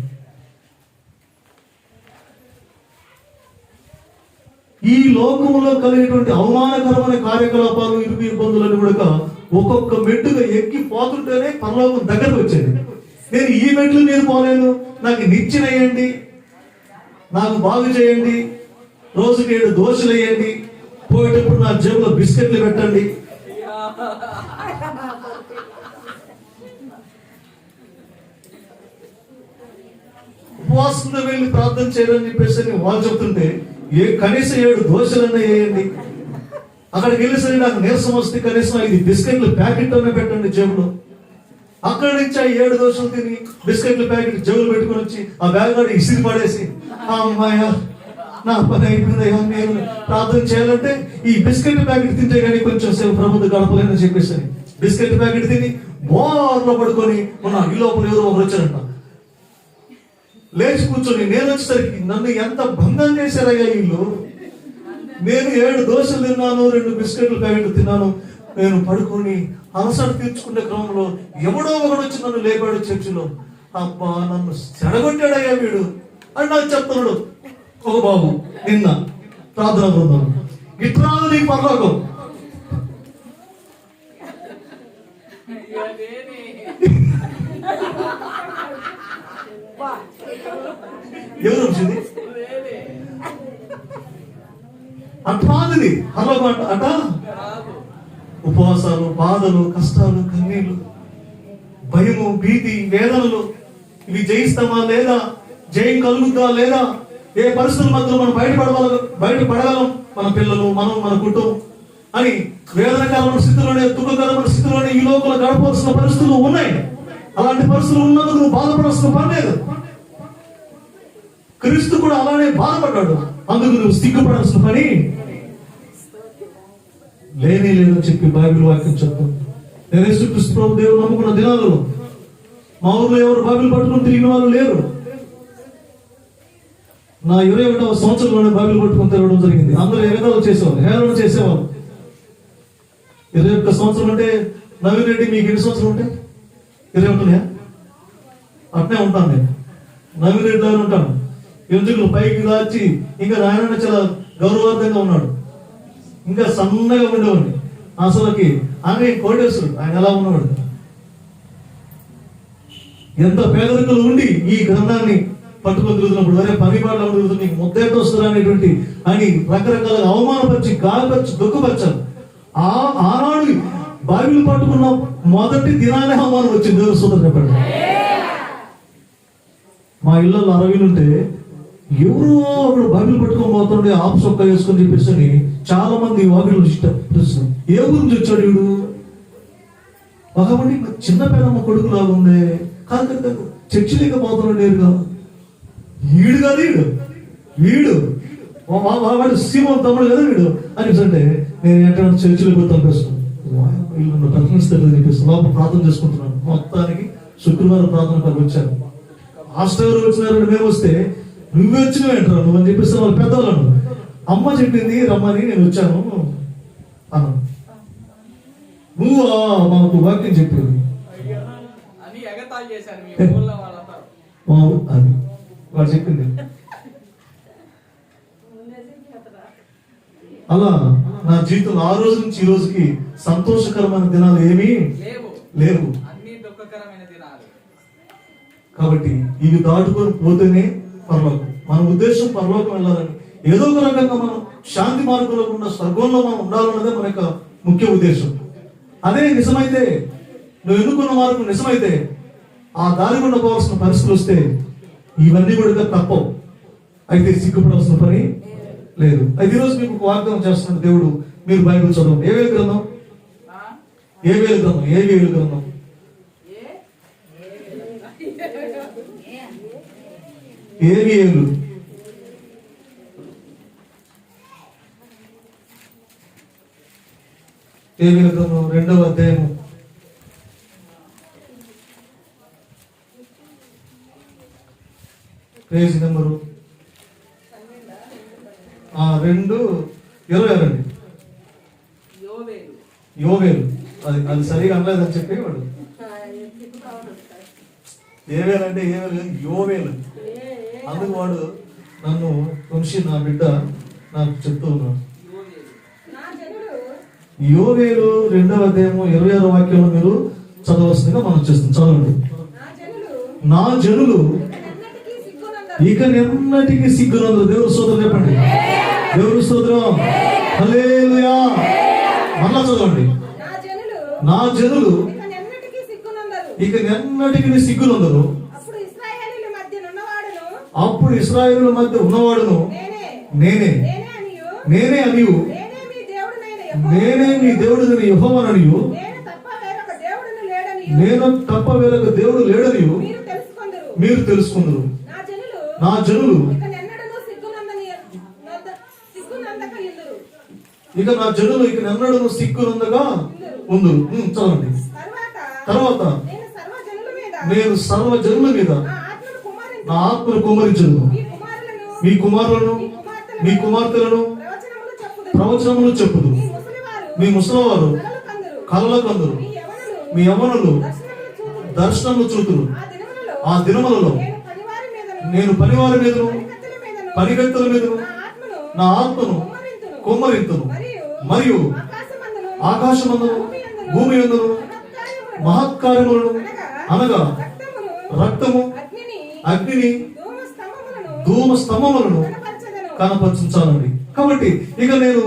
ఈ లోకంలో కలిగేటువంటి అవమానకరమైన కార్యకలాపాలు, ఇరుకు ఇబ్బందులను కూడా ఒక్కొక్క మెట్టుగా ఎక్కి పోతుంటేనే పరలోకం దగ్గరకు వచ్చేది. నేను ఈ మెట్లు మీద పోలేను, నాకు నిచ్చినయ్యండి, నాకు బాగు చేయండి, రోజుకి 7 దోశలు వేయండి, పోయేటప్పుడు నా జేబులో బిస్కెట్లు పెట్టండి. ఉపవాసంతో వెళ్ళి ప్రార్థన చేయాలని చెప్పేసి వాళ్ళు చెప్తుంటే కనీసం 7 దోశలన్నా వేయండి. అక్కడికి వెళ్ళి సరే నాకు నీరసం వస్తే కనీసం 5 బిస్కెట్లు ప్యాకెట్ అనే పెట్టండి జేబులో. అక్కడి నుంచి ఆ 7 దోశలు తిని బిస్కెట్ల ప్యాకెట్ జేబులు పెట్టుకుని వచ్చి ఆ బ్యాగ్ కూడా ఇసిరి పడేసి, అమ్మాయ నా పని అయిపోయిందయ్యా, నేను ప్రార్థన చేయాలంటే ఈ బిస్కెట్ ప్యాకెట్ తింటే కానీ కొంచెం సేపు ప్రభుత్వ గడపలేదని చెప్పేసి బిస్కెట్ ప్యాకెట్ తిని బోర్లో పడుకొని ఉన్న ఈ లోపల ఎవరో ఒకరు వచ్చారంట. లేచి కూర్చొని నేను వచ్చేసరికి నన్ను ఎంత భంగం చేశారయ్యా వీళ్ళు. నేను 7 దోశలు తిన్నాను, 2 బిస్కెట్ల ప్యాకెట్లు తిన్నాను. నేను పడుకొని అలసట తీర్చుకునే క్రమంలో ఎవడో ఒకడు వచ్చి నన్ను లేపాడు చర్చిలో. అబ్బా నన్ను చెడగొట్టాడయ్యా వీడు అని నాకు చెప్తున్నాడు ఒక బాబు నిన్న ప్రార్థన బృందం. ఇట్లా నీ పరలోకం. ఎవరు వచ్చింది అట్లాంటిది పరలోకం అట. ఉపవాసాలు, బాధలు, కష్టాలు, కన్నీళ్లు, భయము, భీతి, వేదనలు, ఇవి జయిస్తామా లేదా, జయం కలుగుతా లేదా, ఏ పరిస్థితుల మధ్యలో మనం బయటపడగలం, మన పిల్లలు, మనం, మన కుటుంబం అని వేదనకరమైన స్థితిలోనే, దుఃఖకరమైన స్థితిలోనే ఈ లోకంలో గడపవలసిన పరిస్థితులు ఉన్నాయి. అలాంటి పరిస్థితులు ఉన్నందుకు నువ్వు బాధపడాల్సిన పని లేదు. క్రీస్తు కూడా అలానే బాధపడ్డాడు, అందుకు నువ్వు సిగ్గుపడాల్సిన పని లేనే లేదని చెప్పి బైబిల్ వాక్యం చెప్తాను. నేను యేసుక్రీస్తు ప్రభు దేవుడు నమ్ముకున్న దినాలలో మా ఊర్లో ఎవరు బైబిల్ పట్టుకుని తిరిగిన వాళ్ళు లేరు. నా 21వ సంవత్సరంలోనే బైబిల్ పట్టుకుని తిరగడం జరిగింది. అందరూ ఎగతాలు చేసేవాళ్ళు, హేళన చేసేవాళ్ళు. 21 సంవత్సరం అంటే నవీన్ రెడ్డి మీకు ఎన్ని సంవత్సరాలు ఉంటాయి? 21 అట్నే ఉంటాను నేను. నవీన్ రెడ్డి దగ్గర ఉంటాను. ఎందుకు పైకి దాచి ఇంకా ఆయన చాలా గౌరవార్థంగా ఉన్నాడు, ఇంకా సన్నగా ఉండేవాడిని. అసలుకి ఆయన కోటేశ్వరుడు, ఆయన ఎలా ఉన్నవాడు. ఎంత పేదరికలు ఉండి ఈ గ్రంథాన్ని పట్టుకొని తిరుగుతున్నప్పుడు వరే పని పాటలు తిరుగుతుంది, నీకు ముద్దేట వస్తుందా అనేటువంటి అని రకరకాల అవమానపరిచి, గాలిపరిచి, దుఃఖపరిచారు. ఆనాడు బైబిల్ పట్టుకున్న మొదటి దినానే అవమానం వచ్చింది. దేవుడు సోదరు చెప్పండి. మా ఇళ్ళల్లో 60 ఉంటే ఎవరో ఒకడు బైబిల్ పట్టుకొని పోతుండే ఆపు చొక్కా వేసుకొని చెప్పేసి చాలా మంది వాకిలు ఇష్టం. ఏ ఊరు నుంచి వచ్చాడు వీడు? ఒకటి చిన్న పెద్దమ్మ కొడుకు లాగా ఉంది. కాదు చర్చి లేకపోతున్నాడు నేరుగా. వీడు కాదు వీడు వాడు సీమం తమ్ముడు కదా వీడు అనిపిస్తుంటే నేను ఏంటంటే చర్చిలో పోయి తలపేస్తున్నాను. వీళ్ళు ప్రశ్నిస్తారు చెప్పేస్తాను. లోపల ప్రార్థన చేసుకుంటున్నాను. మొత్తానికి శుక్రవారం ప్రార్థన వచ్చాను. హాస్టల్ వచ్చినారు. మేము వస్తే నువ్వు వచ్చినవి అంటారు నువ్వు అని చెప్పేస్తే వాళ్ళు పెద్దవాళ్ళు. అమ్మ చెప్పింది రమ్మని నేను వచ్చాను అన్నా. నువ్వు మాకు వాక్యం చెప్పింది అది వాడు చెప్పింది. అలా నా జీవితంలో ఆ రోజు నుంచి ఈ రోజుకి సంతోషకరమైన దినాలు ఏమీ లేవు. కాబట్టి ఇవి దాటుకొని పోతేనే పరలోకం. మన ఉద్దేశం పరలోకం వెళ్ళాలని, ఏదో ఒక రకంగా మనం శాంతి మార్గంలో ఉన్న స్వర్గంలో మనం ఉండాలన్నదే మన యొక్క ముఖ్య ఉద్దేశం. అదే నిజమైతే, నువ్వు ఎన్నుకున్న మార్గం నిజమైతే, ఆ దారి గుండా పోవాల్సిన పరిస్థితులు వస్తే ఇవన్నీ కూడా తప్పవు. అయితే సిగ్గుపడాల్సిన పని లేదు. అయితే ఈరోజు మీకు ఒక వాగ్దానం చేస్తున్నాడు దేవుడు. మీరు బైబిల్ చదవండి. ఏవేలు గ్రంథం ఏవియేలు గ్రంథం 2వ అధ్యాయం పేజ్ నెంబరు 2:20 యోవేలు. అది సరిగా అనలేదని చెప్పి వాడు ఏవేలంటే ఏవేలు యోవేలు. అందుకు వాడు నన్ను వంశీ నా బిడ్డ నాకు చెప్తూ ఉన్నాడు. నా జనులు యోవేలు 2వ అధ్యాయము 26వ వాక్యంలో మీరు చదవలసిందిగా మనం చేస్తాం. చదవండి. నా జనులు ఎన్నటికీ సిగ్గునందరు. ఇక ఎన్నటికీ సిగ్గునందరు. దేవుడు స్తోత్రం చెప్పండి. దేవుడు స్తోత్రం. హల్లెలూయా. మళ్ళా చదవండి. నా జనులు ఎన్నటికీ సిగ్గునందరు. ఇక ఎన్నటికీ సిగ్గునందరు. అప్పుడు ఇశ్రాయేలుల మధ్య ఉన్నవాడును నేనే అనియు నేనే మీ దేవుడిని యెహోవాననియు నేను తప్ప వేరొక దేవుడు లేడనియు మీరు తెలుసుకుందరు. నా జనులు ఇక నా జనులు ఇక ఎన్నడూ సిగ్గునందగా ఉందురు. చదవండి. తర్వాత నేను సర్వ జనుల మీద నా ఆత్మను కుమ్మరించును. మీ కుమారులను మీ కుమార్తెలను ప్రవచనములు చెప్పుదు. మీ ముసలివారు కలలకందురు. మీ యవ్వనులు దర్శనములు చూతురు. ఆ దినములలో నేను పనివారి మీదను పనిగత్తుల మీదను నా ఆత్మను కుమ్మరింతును. మరియు ఆకాశమందును భూమి యందును మహత్కార్యములను అనగా రక్తము అగ్నిని ధూమ స్తంభములను కనపరచాలండి. కాబట్టి ఇక నేను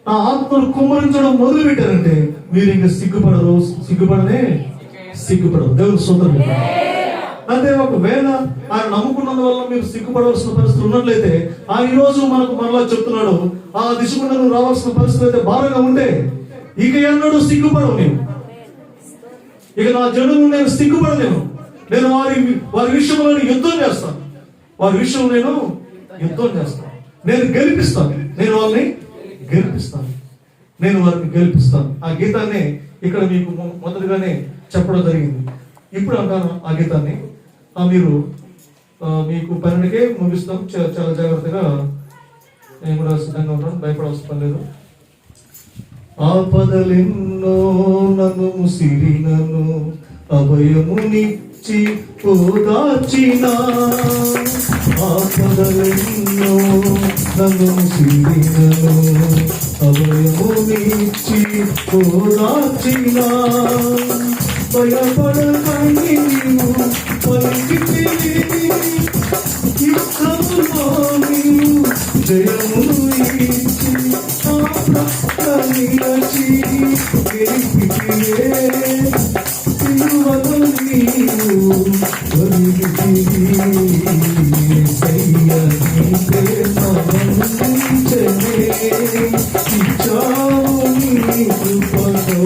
నా ఆత్మను కుమ్మరించడం మొదలు పెట్టానంటే మీరు ఇంకా సిగ్గుపడరు. దేవుడు స్తోత్రం. అదే ఒకవేళ ఆయన నమ్ముకున్నందువల్ల మీరు సిగ్గుపడవలసిన పరిస్థితులు ఉన్నట్లయితే ఆ ఈ రోజు మనకు మరలా చెప్తున్నాడు, ఆ దిశకుండా నువ్వు రావాల్సిన పరిస్థితులు అయితే భారంగా ఉంటే ఇక ఎన్నడూ సిగ్గుపడవు. ఇక నా జనులు నేను సిగ్గుపడలేను. నేను వారి విషయంలో యుద్ధం చేస్తాను. వారి విషయంలో నేను యుద్ధం చేస్తాను. నేను గెలిపిస్తాను. నేను వాళ్ళని గెలిపిస్తాను. నేను వారిని గెలిపిస్తాను. ఆ గీతాన్ని ఇక్కడ మీకు మొదటిగానే చెప్పడం జరిగింది. ఇప్పుడు అంటాను ఆ గీతాన్ని మీరు మీకు 12కే ముగిస్తాం. చాలా జాగ్రత్తగా నేను కూడా సిద్ధంగా ఉన్నాను. భయపడవలసిన పని లేదు. ఆపదలెన్నో నన్ను ముసిరినను అభయమునిచ్చి ఓదార్చిన. ఆపదలెన్నో నన్ను ముసిరినను అభయమునిచ్చి ఓదార్చిన. భయపడకండి నీవు పలికితివి ఇష్టములో నీవు జయమును ఇచ్చి ఆ ప్రక్క నిలచి గెలిపితివే. సిలువలో నీవు ఒలిగితివి. యేసయ్య నీ ప్రేమ వర్ణించనే. ఇచ్చావు నీ కృపతో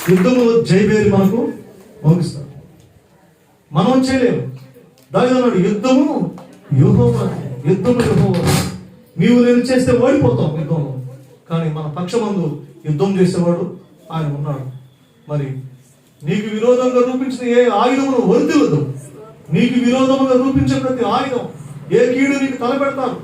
యుద్ధము జయబేరి మనకు మోగిస్తారు. మనం చేయలేము. దావీదు యుద్ధము యెహోవా. నీవు నేను చేస్తే ఓడిపోతాం యుద్ధంలో. కానీ మన పక్షమందు యుద్ధం చేసేవాడు ఆయన ఉన్నాడు. మరి నీకు విరోధంగా రూపించిన ఏ ఆయుధమును వర్ధిల్లదు. నీకు విరోధముగా రూపించే ప్రతి ఆయుధం, ఏ కీడు నీకు తలపెడతారు,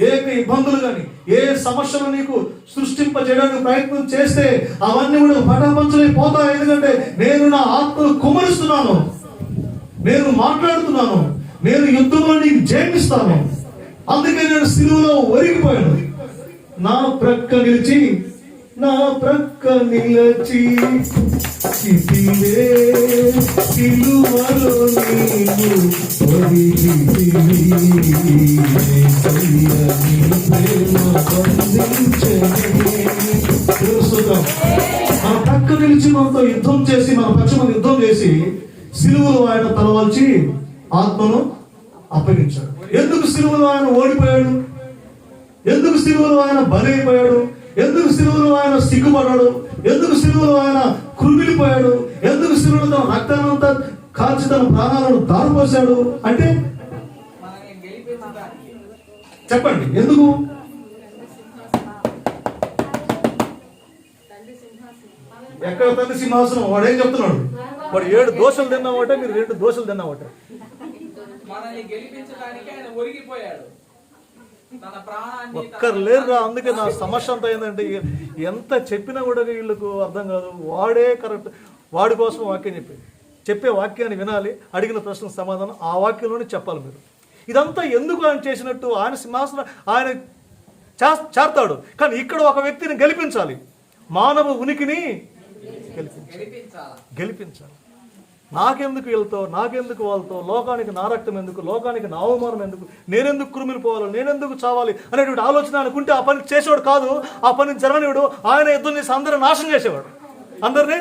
ఏ ఇబ్బందులు కానీ ఏ సమస్యలు నీకు సృష్టింపజేయడానికి ప్రయత్నం చేస్తే అవన్నీ కూడా పటాపంచలైపోతాయి. ఎందుకంటే నేను నా ఆత్మను కుమ్మరిస్తున్నాను. నేను మాట్లాడుతున్నాను. నేను యుద్ధంలో నీకు జయమిస్తాను. అందుకే నేను సిలువలో ఒరిగిపోయాను. నా ప్రక్క నిలిచి చితివే సిలువలో నీవు ఒరిగితివి. మన ప్రక్క నిలిచి మనతో యుద్ధం చేసి మన పక్షం యుద్ధం చేసి సిలువలో ఆయన తలవాల్చి ఆత్మను అప్పగించాడు. ఎందుకు సిలువలో ఆయన ఓడిపోయాడు? ఎందుకు సిలువలో ఆయన బలైపోయాడు? ఎందుకు సిలువలో ఆయన సిగ్గుపడ్డాడు? ఎందుకు సిలువలో ఆయన కృమిలిపోయాడు? ఎందుకు సిలువలో తన రక్తాన్నంతా కాల్చి తన ప్రాణాలను దారిపోసాడు అంటే చెప్పండి ఎందుకు? ఎక్కడ తండ్రి సింహాసనం? వాడు ఏం చెప్తున్నాడు? వాడు 7 దోశలు తిన్నామంటే మీరు 2 దోశలు తిన్నామంటే మనల్ని గెలిపించడానికి ఆయన ఒరిగిపోయాడు. ఒక్కరు లేరురా. అందుకే నా సమస్య అంతా ఏంటంటే ఎంత చెప్పినా కూడా వీళ్ళకు అర్థం కాదు. వాడే కరెక్ట్. వాడి కోసం వాక్యం చెప్పే వాక్యాన్ని వినాలి, అడిగిన ప్రశ్నకు సమాధానం ఆ వాక్యంలోనే చెప్పాలి మీరు. ఇదంతా ఎందుకు ఆయన చేసినట్టు? ఆయన సింహాసనం ఆయన చేస్తాడు, కానీ ఇక్కడ ఒక వ్యక్తిని గెలిపించాలి. మానవ ఉనికిని గెలిపించాలి. నాకెందుకు వీళ్ళతో, నాకెందుకు వాళ్ళతో, లోకానికి నా రక్తం ఎందుకు, లోకానికి నా అవమానం ఎందుకు, నేనెందుకు కుమిలి పోవాలి, నేనెందుకు చావాలి అనేటువంటి ఆలోచన అనుకుంటే ఆ పని చేసేవాడు కాదు. ఆ పని జరగనివాడు. ఆయన యుద్ధం చేసి అందరూ నాశనం చేసేవాడు, అందరినీ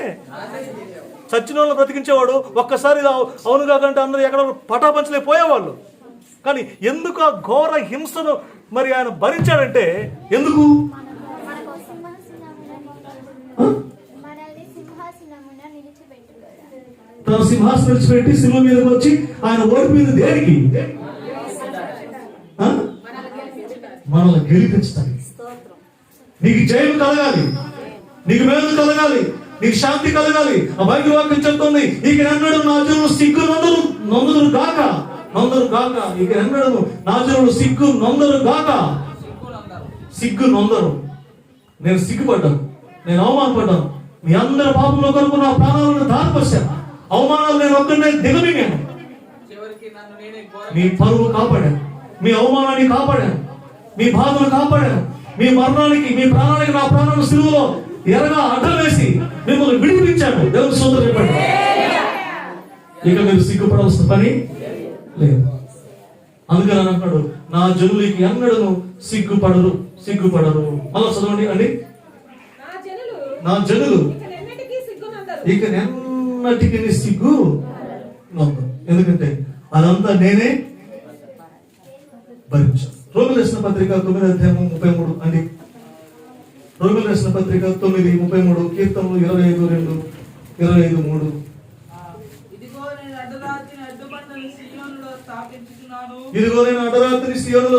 చచ్చిన వాళ్ళని బ్రతికించేవాడు. ఒక్కసారి అవును కాకంటే అందరూ ఎక్కడ పటాపంచలే పోయేవాళ్ళు. కానీ ఎందుకు ఆ ఘోర హింసను మరి ఆయన భరించాడంటే ఎందుకు? తన సింహాసనం విడిచిపెట్టి శిలువ మీదకి వచ్చి ఆయన ఓడిపోయింది దేనికి? మనల్ని గెలిపించడానికి. నీకు జయం కలగాలి, నీకు మేలు కలగాలి, నీకు శాంతి కలగాలి. ఆ బైబిల్ వాక్యం చెప్తుంది, ఇక ఎన్నడూ నా జనులు సిగ్గు నొందరు గాక. ఇక ఎన్నడూ నా జనులు సిగ్గు నొందరు గాక. సిగ్గు నొందరు. నేను సిగ్గుపడ్డాను, నేను అవమానపడ్డాను. మీ అందరి పాపంలో కొరకు నా ప్రాణాలను దారిపోసాను. అవమానాలు నేను ఒక్కనే దిగమిగాను. మీ పరువు కాపాడాను, మీ అవమానాన్ని కాపాడాను, మీ బాధను కాపాడాను. మీ మరణానికి, మీ ప్రాణానికి నా ప్రాణాలను సిలువలో ఎరగా అడ్డం వేసి మిమ్మల్ని విడిపించాను. దేవుని స్తోత్రం చెప్పండి. ఇక మీరు సిగ్గుపడాల్సిన పని లేదు. అందుకని అన్నాడు, నా జనులకి ఎన్నడూ సిగ్గుపడరు. అలా చదవండి అండి. నా జనులు ఇక ఎన్నటికి సిగ్గు నొందరు. ఎందుకంటే అదంతా నేనే భరించాను. రోగులు రాసిన పత్రిక 9:33 అండి. రోగులు రాసిన పత్రిక 9:33, కీర్తనలు 25:2, 25:3. ఇదిగో నేను అర్ధరాత్రిని అడ్డుబండను సియోనులో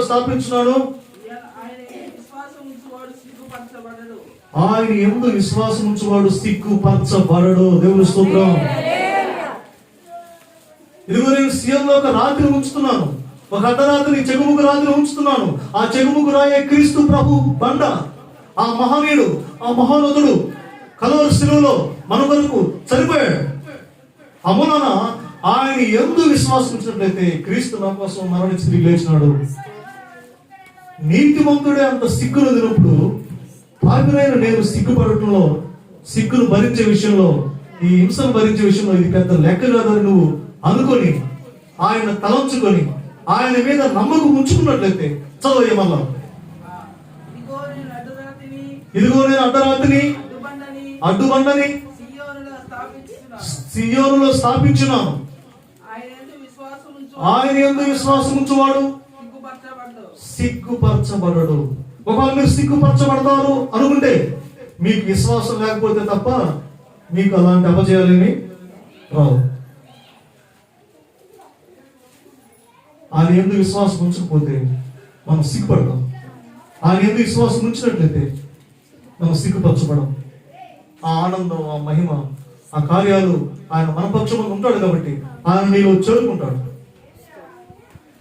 స్థాపించున్నాను. ఆయన యందు విశ్వాసం ఉంచువాడు సిగ్గుపరచబడడు. దేవుని స్తోత్రం. ఇదిగో నేను సియోనులో ఒక రాత్రి ఉంచుతున్నాను, ఒక అర్ధరాత్రి చెగుముకు రాత్రి ఉంచుతున్నాను. ఆ చెగుముకు రాయే క్రీస్తు ప్రభు బండ, ఆ మహనీయుడు, ఆ మహోన్నతుడు కల్వరి శిలువలో మన కొరకు చనిపోయాడు. అమూలన ఆయన యందు విశ్వాసం ఉంచినట్లయితే క్రీస్తు నా కోసం మరణించి తిరిగి లేచినాడు. నీతిమంతుడే అంత సిగ్గును ఎదిరినప్పుడు పాపినైన నేను సిగ్గుపడటంలో, సిగ్గును భరించే విషయంలో, ఈ హింసను భరించే విషయంలో ఇది పెద్ద లెక్క కాదని నువ్వు అనుకొని ఆయన తలంచుకొని ఆయన మీద నమ్మకం ఉంచుకున్నట్లయితే చదవయ్య మళ్ళా. ఇదిగో నేను అర్ధరాత్రిని అడ్డుబండని సియోనులో స్థాపించున్నాను. ఆయన యందు విశ్వాసం ఉంచువాడు సిగ్గుపరచబడడు. ఒకవేళ మీరు సిగ్గుపరచబడతారు అనుకుంటే మీకు విశ్వాసం లేకపోతే తప్ప మీకు అలాంటి అపజయాలేమి రావు. ఆయన యందు విశ్వాసం ఉంచకపోతే మనం సిగ్గుపడతాం. ఆయన యందు విశ్వాసం ఉంచినట్లయితే మనం సిగ్గుపరచబడం. ఆ ఆనందం, ఆ మహిమ, ఆ కార్యాలు ఆయన మన పక్షంలో ఉంటాడు కాబట్టి ఆయన నీలో చేరుకుంటాడు.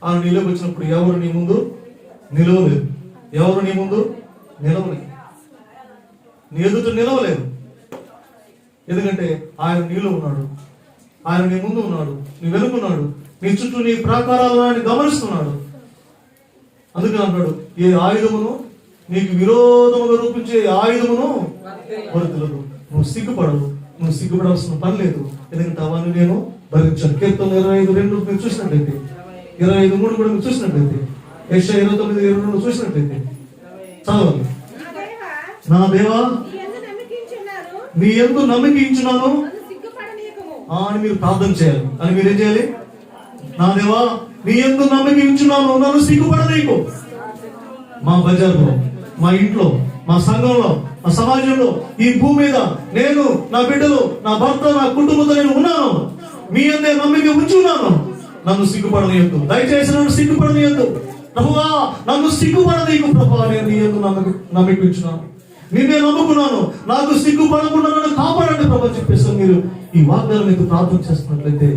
ఆయన నీలోకి వచ్చినప్పుడు ఎవరు నీ ముందు నిలవలేదు, ఎవరు నీ ముందు నిలవలేదు, నీ ఎదుట నిలవలేదు. ఎందుకంటే ఆయన నీలో ఉన్నాడు, ఆయన నీ ముందు ఉన్నాడు, నీ వెనుకున్నాడు, నీ చుట్టూ నీ ప్రాకారాలను ఆయన గమనిస్తున్నాడు. అందుకని అంటాడు, ఏ ఆయుధమును నీకు విరోధముగా రూపించే ఆయుధమును వర్తిల్లదు. నువ్వు సిగ్గుపడవు, నువ్వు సిగ్గుపడాల్సిన పని లేదు. ఎందుకంటే అవన్నీ నేను భరించాను. కీర్తన 25:2 మీరు చూసినట్లయితే, 25:3 కూడా మీరు చూసినట్లయితే, యెషయా 29:22 చూసినట్లయితే చదవాలి. నా దేవా నీ యందు నమ్మకించున్నాను అని మీరు ప్రార్థన చేయాలి. అని మీరేం చేయాలి? నా దేవా నీ యందు నమ్మకించున్నాను, నన్ను సిగ్గుపడనీకు. మా బజార్లో, మా ఇంట్లో, మా సంఘంలో, మా సమాజంలో, ఈ భూమి మీద నేను, నా బిడ్డలు, నా భర్త, నా కుటుంబంతో నేను ఉన్నాను. మీ అందే నమ్మిక ఉంచి ఉన్నాను. నన్ను సిగ్గుపడనీయద్దు, దయచేసి నన్ను సిగ్గుపడనీయద్దు. ప్రభువా నన్ను సిగ్గుపడనీకు ప్రభువా, నేను నీ యందు నమ్మికించున్నాను, నిన్నే నమ్ముకున్నాను, నాకు సిగ్గుపడకుండా నన్ను కాపాడండి ప్రభు చెప్పేసి మీరు ఈ వాగ్దానం మీకు ప్రార్థన చేస్తున్నట్లయితే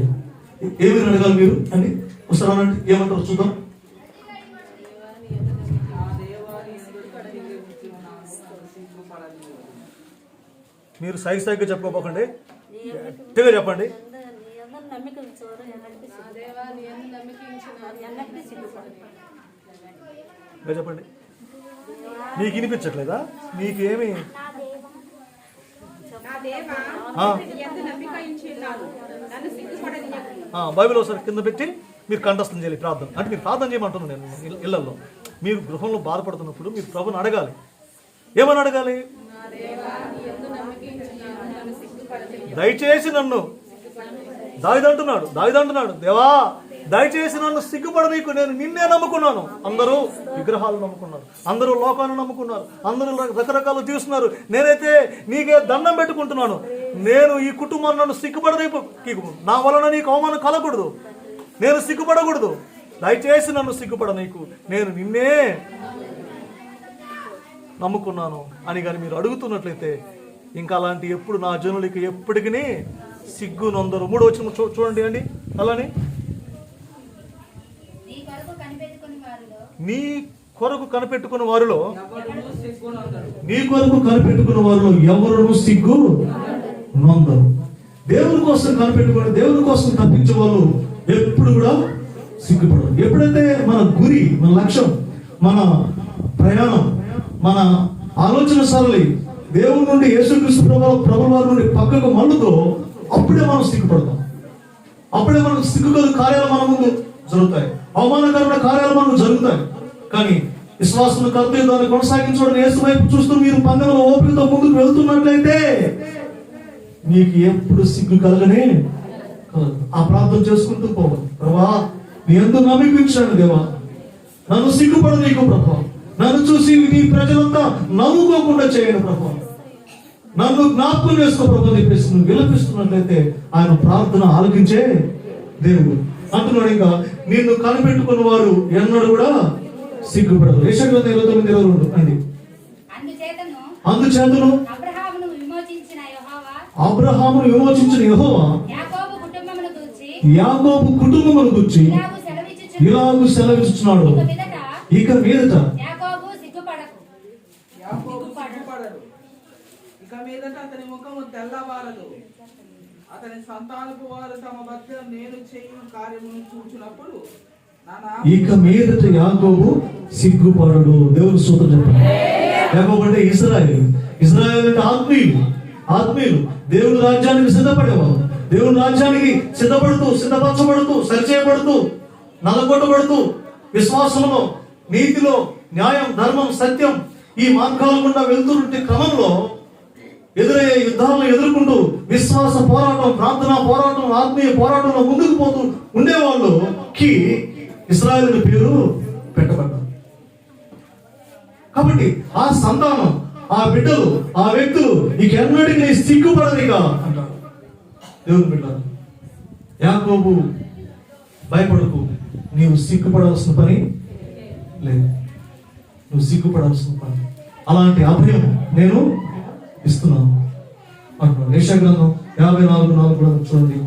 ఏమి అడగాలి మీరు అండి? ఒకసారి అనండి, ఏమంటారు చూద్దాం. మీరు సైగ్గా చెప్పుకోకండి, గట్టిగా చెప్పండి. నమ్మిక ఉంచవరు ఎన్నటికీ సిగ్గుపడదు. ఇంకా చెప్పండి. మీకు వినిపించట్లేదా? మీకేమి బైబిల్ ఒకసారి కింద పెట్టి మీరు కంఠస్థం చేయాలి ప్రార్థన. అంటే మీరు ప్రార్థన చేయమంటున్నాను నేను. ఇళ్లలో మీరు గృహంలో బాధపడుతున్నప్పుడు మీరు ప్రభుని అడగాలి. ఏమని అడగాలి? దయచేసి నన్ను, దావీదంటున్నాడు దేవా దయచేసి నన్ను సిగ్గుపడ నీకు, నేను నిన్నే నమ్ముకున్నాను. అందరూ విగ్రహాలు నమ్ముకున్నారు, అందరూ లోకాలను నమ్ముకున్నారు, అందరూ రకరకాలు చూస్తున్నారు. నేనైతే నీకే దండం పెట్టుకుంటున్నాను. నేను ఈ కుటుంబాన్ని నన్ను సిగ్గుపడ నా వలన నీకు అవమానం కలగకూడదు, నేను సిగ్గుపడకూడదు. దయచేసి నన్ను సిగ్గుపడ నీకు, నేను నిన్నే నమ్ముకున్నాను అని కానీ మీరు అడుగుతున్నట్లయితే ఇంకా అలాంటి ఎప్పుడు నా జనులకి ఎప్పటికీ సిగ్గు నొందరు. 3వ వచనం చూడండి అండి. అలానే నీ కొరకు కనిపెట్టుకున్న వారిలో ఎవరు సిగ్గు నొందరు. దేవుని కోసం కనిపెట్టుకుని దేవుని కోసం తప్పించే వాళ్ళు ఎప్పుడు కూడా సిగ్గుపడరు. ఎప్పుడైతే మన గురి, మన లక్ష్యం, మన ప్రయాణం, మన ఆలోచన సరళి దేవుని నుండి యేసుక్రీస్తు ప్రభువు వారి నుండి పక్కకు మళ్ళుతో అప్పుడే మనం సిగ్గుపడతాం. అప్పుడే మనకు సిగ్గుగల కార్యాలు మన ముందు జరుగుతాయి, అవమానకరమైన కార్యాలు మనకు జరుగుతాయి. కానీ విశ్వాసం కర్త దాన్ని కొనసాగించడం యేసు వైపు చూస్తూ మీరు పందెంలో ఓపికతో ముందుకు వెళ్తున్నట్లయితే మీకు ఎప్పుడు సిగ్గు కలగనే కలగదు. ఆ ప్రార్థన చేసుకుంటూ పోవాలి. ప్రభా నీ యందు నమ్మించాను దేవా, నన్ను సిగ్గుపడ నీకు ప్రభా, నన్ను చూసి నీ ప్రజలంతా నవ్వుకోకుండా చేయను ప్రభా, నన్ను జ్ఞాపకం చేసుకో ప్రభా చెప్పేసి నువ్వు విలపిస్తున్నట్లయితే ఆయన ప్రార్థన ఆలకించే దేవుడు అంటున్నాడు. ఇంకా నిన్ను కనిపెట్టుకున్న వారు ఎన్నడూ కూడా సిగ్గుపడరు. యెషయా 29:22 అండి. అందుచేతను అబ్రహామును విమోచించిన యెహోవా యాకోబు కుటుంబమును గూర్చి ఇలాగు సెలవిస్తున్నాడు, ఇక మీదట అతని ముఖము తెల్లవారదు, అతని సంతానపు వారు తమ మధ్య నేను చేయు కార్యమును చూచినప్పుడు ఇక మీదట యాకోబు సిగ్గుపడడు. దేవుని స్తోత్రం చెప్పండి. యాకోబు అంటే ఇశ్రాయేలు అంటే ఆత్మీయులు దేవుని రాజ్యానికి సిద్ధపడేవారు. దేవుని రాజ్యానికి సిద్ధపరచబడుతూ సరిచేయబడుతూ నలగొట్టబడుతూ విశ్వాసంలో, నీతిలో, న్యాయం, ధర్మం, సత్యం ఈ మార్గాల గుండా వెళ్తుంటే క్రమంలో ఎదురయ్యే యుద్ధాలను ఎదుర్కొంటూ విశ్వాస పోరాటం, ప్రార్థనా పోరాటం, ఆత్మీయ పోరాటంలో ముందుకు పోతూ ఉండేవాళ్ళకి ఇశ్రాయేలు పేరు పెట్టబడ్డారు. కాబట్టి ఆ సంతానం, ఆ బిడ్డలు, ఆ వ్యక్తులు నీకెన్నటికీ సిగ్గుపడదిగా అంటారు దేవుని బిడ్డలు. యాకోబు భయపడకు, నీవు సిగ్గుపడాల్సిన పని లేదు, నువ్వు సిగ్గుపడాల్సిన పని, అలాంటి అభయం నేను ఇస్తున్నాను అంటున్నాడు. యెషయా గ్రంథం 54:4 కూడా చూడండి.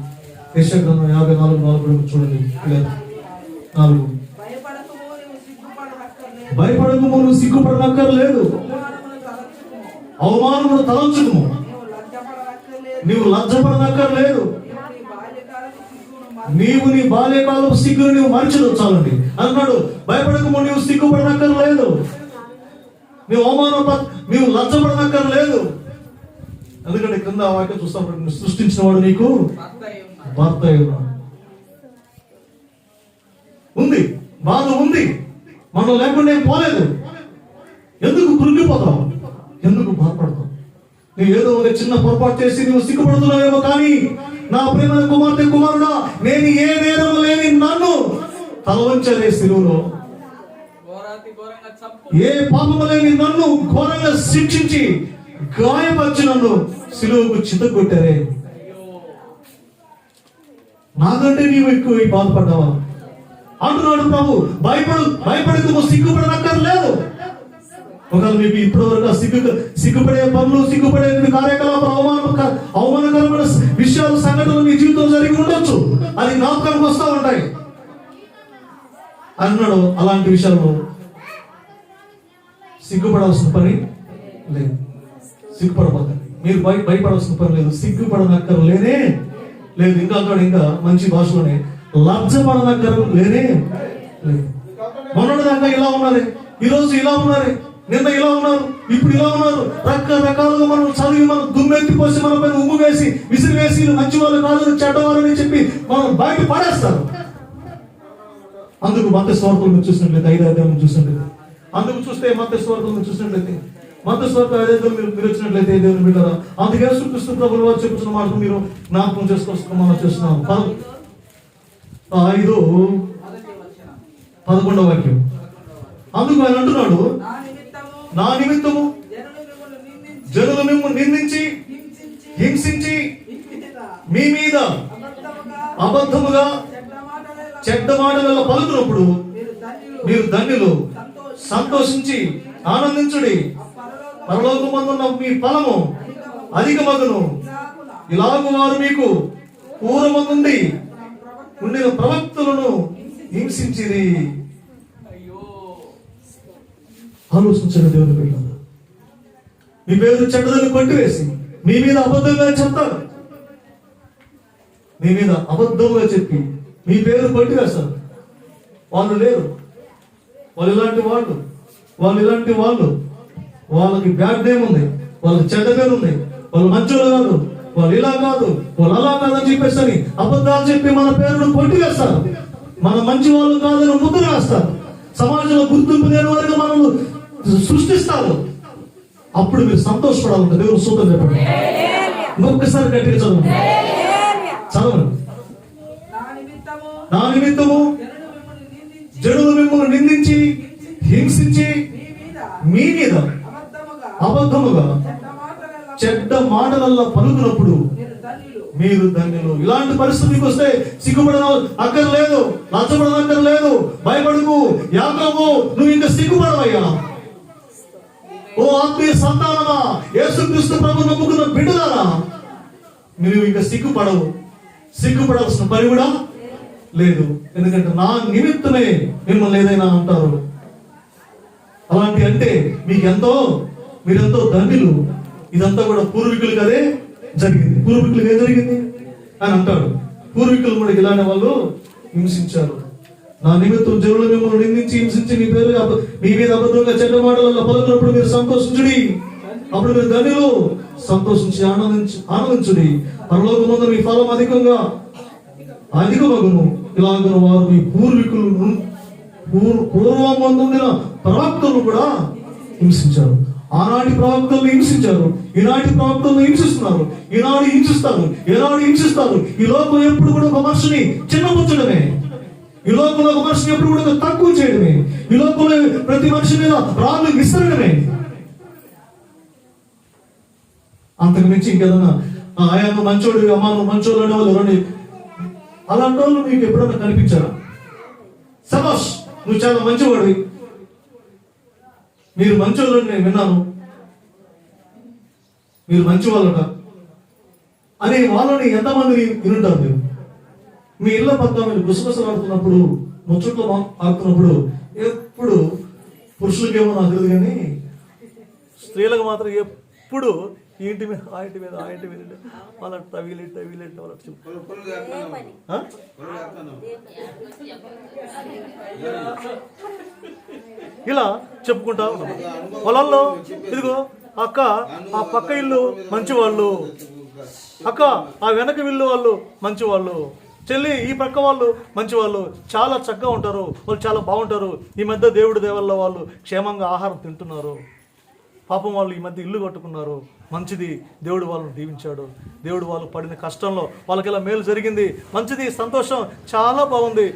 యెషయా గ్రంథం 54:4 కూడా చూడండి. 4 భయపడకము, నువ్వు సిగ్గుపడనక్కర్లేదు, అవమానమును తలంచుకుము, నీవు లజ్జపడనక్కర్లేదు, నీవు నీ బాల్యకాలపు సిగ్గును నీవు మరిచిదు చాలండి అన్నాడు. భయపడకము, నీవు సిగ్గుపడనక్కర్లేదు, నీవు లజ్జపడనక్కర్లేదు. ఎందుకంటే కింద వాక్యం చూస్తాం, సృష్టించిన వాడు నీకు భర్త ఉన్నాడు. ఉంది, బాధ ఉంది, మనం లేకుండా ఏం పోలేదు. ఎందుకు కృంగిపోతావు? ఎందుకు బాధపడతావు? నువ్వు ఏదో ఒక చిన్న పొరపాటు చేసి నువ్వు సిగ్గుపడుతున్నావేమో, కానీ నా ప్రేమ కుమార్తె కుమారుడా, నేను ఏ నేరం లేని నన్ను తల వంచలే సిలువలో, ఏ పాపము లేని నన్ను ఘోరంగా శిక్షించి గాయపరిచి నన్ను సిలువకు చితగొట్టారే. నాకంటే నీవు ఎక్కువ బాధపడ్డావా అంటున్నాడు ప్రభు. భయపడకు, సిగ్గుపడనక్కర్లేదు. ఒకవేళ మీకు ఇప్పటి వరకు సిగ్గుపడే పనులు, సిగ్గుపడే కార్యకలాపాలు, అవమానకరమైన విషయాలు, సంఘటనలు మీ జీవితంలో జరిగి ఉండొచ్చు. అది జ్ఞాపకానికి వస్తూ ఉంటాయి అన్నాడు. అలాంటి విషయాల్లో సిగ్గుపడాల్సిన పని లేదు, సిగ్గుపడబోతుంది. మీరు భయపడాల్సిన పని లేదు, సిగ్గుపడనక్కర లేనే లేదు. ఇంకా అంటాడు ఇంకా మంచి భాషలోనే, లజ్జపడనక్కర లేనే లేదు. మొన్నటిదాకా ఇలా ఉన్నారు, ఈరోజు ఇలా ఉన్నారు, నిన్న ఇలా ఉన్నారు, ఇప్పుడు ఇలా ఉన్నారు. రకరకాలుగా మనం చదివి మనం దుమ్మెత్తిపోసి మన పైన ఉమ్ము వేసి విసిరివేసి మంచి వాళ్ళు కాదు చెడ్డవారు అని చెప్పి మనం బయట పడేస్తారు. అందుకు మత స్వార్థులు మీరు చూసినట్లయితే 5 అధ్యాయం చూసినట్లయితే, అందుకు చూస్తే మత స్వార్థులు మీరు చూసినట్లయితే, మత స్వార్థ 5 అధ్యాయం మీరు వచ్చినట్లయితే దేవుని బిడ్డలారా, అందుకే యేసుక్రీస్తు ప్రభువు వారు చెప్పుతున్న మాట మీరు జ్ఞాపకం చేసుకోవాల్సిన మనం చేస్తున్నాం. 5:11 వాక్యం. అందుకు ఆయన అంటున్నాడు, నా నిమిత్తము జనులు మిమ్మల్ని నిందించి హింసించి మీ మీద అబద్ధముగా చెడ్డ మాటలలో పలుకున్నప్పుడు మీరు ధన్యులు, సంతోషించి ఆనందించుడి, పరలోకమందున్న మీ ఫలము అధికమగును. ఇలాగు వారు మీకు పూర్వమందుండి ఉండిన ప్రవక్తలను హింసించిరి. ఆలోచించండి దేవుని బిడ్డలారా, మీ పేరు చెడ్డదని కొట్టివేసి మీ మీద అబద్ధంగా చెప్తారు, మీ మీద అబద్ధంగా చెప్పి మీ పేరు కొట్టివేస్తారు. వాళ్ళు లేరు, వాళ్ళు ఇలాంటి వాళ్ళు, వాళ్ళకి బ్యాడ్ నేమ్ ఉంది, వాళ్ళకి చెడ్డ పేరు ఉంది, వాళ్ళు మంచోళ్ళు కాదు, వాళ్ళు ఇలా కాదు, వాళ్ళు అలా కాదని చెప్పేసి అబద్ధాలు చెప్పి మన పేరును కొట్టివేస్తారు. మన మంచి వాళ్ళు కాదని ముద్ర వేస్తారు, సమాజంలో గుర్తింపు లేని వారిగా మనం సృష్టిస్తారు. అప్పుడు మీరు సంతోషపడాలంటే దేవుడు సూత్రం చెప్పండి. ఇంకొకసారి గట్టిగా చదవండి. నా నిమిత్తము జనులు మిమ్మల్ని నిందించి హింసించి మీ మీద అబద్ధముగా చెడ్డ మాటలల్లా పలుకున్నప్పుడు మీరు ధన్యులు. ఇలాంటి పరిస్థితికి వస్తే సిగ్గుపడన అక్కర్లేదు, లజ్జపడనక్కర్లేదు, భయపడకు. యాకోబు, నువ్వు ఇంకా సిగ్గుపడవయ్యా. ఓ ఆత్మీయ సంతానమా, యేసుక్రీస్తు ప్రభువు నమ్ముకున్న బిడ్డలారా, మీరు ఇంకా సిగ్గుపడాల్సిన పని కూడా లేదు. ఎందుకంటే నా నిమిత్తమే మిమ్మల్ని ఏదైనా అంటారు. అలాంటి అంటే మీరెంతో ధన్యులు. ఇదంతా కూడా పూర్వీకులకు అదే జరిగింది. పూర్వీకులకు ఏం జరిగింది అని అంటాడు. పూర్వీకులు కూడా ఇలానే వాళ్ళు హింసించారు. నా నిమిత్తం జనులు మిమ్మల్ని నిందించి హింసించి మీ మీద అబద్ధంగా చెడ్డ మాటలలో పలుకున్నప్పుడు మీరు సంతోషించుడి, అప్పుడు మీరు ధన్యులు, సంతోషించి ఆనందించుడి. పరలోకమందు మీ ఫలం అధికమగును. ఇలాగ వారు మీ పూర్వమందుండిన ప్రవక్తలను కూడా హింసించారు. ఆనాటి ప్రవక్తలను హింసించారు, ఈనాటి ప్రవక్తలను హింసిస్తున్నారు, ఈనాడు హింసిస్తారు. ఈ లోకం ఎప్పుడు కూడా ఒక మనిషిని చిన్నపుచ్చడమే, ఈ లోకంలో ఒక మనిషిని ఎప్పుడు కూడా తక్కువ చేయడమే, ఈ లోకంలో ప్రతి మనిషి మీద రాళ్ళు విసరడమే. అంతకు మించి ఇంకేదన్నా ఆయన మంచోడు, అమ్మ నువ్వు మంచోళ్ళు అనేవాళ్ళు రండి, అలాంటి వాళ్ళు మీకు ఎప్పుడన్నా కనిపించారా? సబాష్, నువ్వు చాలా మంచివాడివి, మీరు మంచోళ్ళు నేను విన్నాను, మీరు మంచి వాళ్ళట అనే వాళ్ళని ఎంతమంది వినుంటారు? మీరు మీ ఇళ్ళ పక్క మీరు గుసగుసలు ఆడుతున్నప్పుడు, ముచ్చట్లు ఆడుతున్నప్పుడు ఎప్పుడు పురుషులకేమో నాకు తెలియదు కానీ స్త్రీలకు మాత్రం ఎప్పుడు ఈ ఇంటి మీద ఆ ఇంటి మీద వాళ్ళ టవీలెట్ వాళ్ళ ఇలా చెప్పుకుంటా ఉన్నాం. పొలాల్లో ఇదిగో అక్క ఆ పక్క ఇల్లు మంచివాళ్ళు, అక్క ఆ వెనక ఇల్లు వాళ్ళు మంచివాళ్ళు, చెల్లి ఈ పక్క వాళ్ళు మంచివాళ్ళు, చాలా చక్కగా ఉంటారు, వాళ్ళు చాలా బాగుంటారు. ఈ మధ్య దేవుడి దేవల్ల వాళ్ళు క్షేమంగా ఆహారం తింటున్నారు. పాపం వాళ్ళు ఈ మధ్య ఇల్లు కట్టుకున్నారు, మంచిది, దేవుడు వాళ్ళని దీవించాడు, దేవుడు వాళ్ళు పడిన కష్టంలో వాళ్ళకి ఇలా మేలు జరిగింది, మంచిది, సంతోషం, చాలా బాగుంది.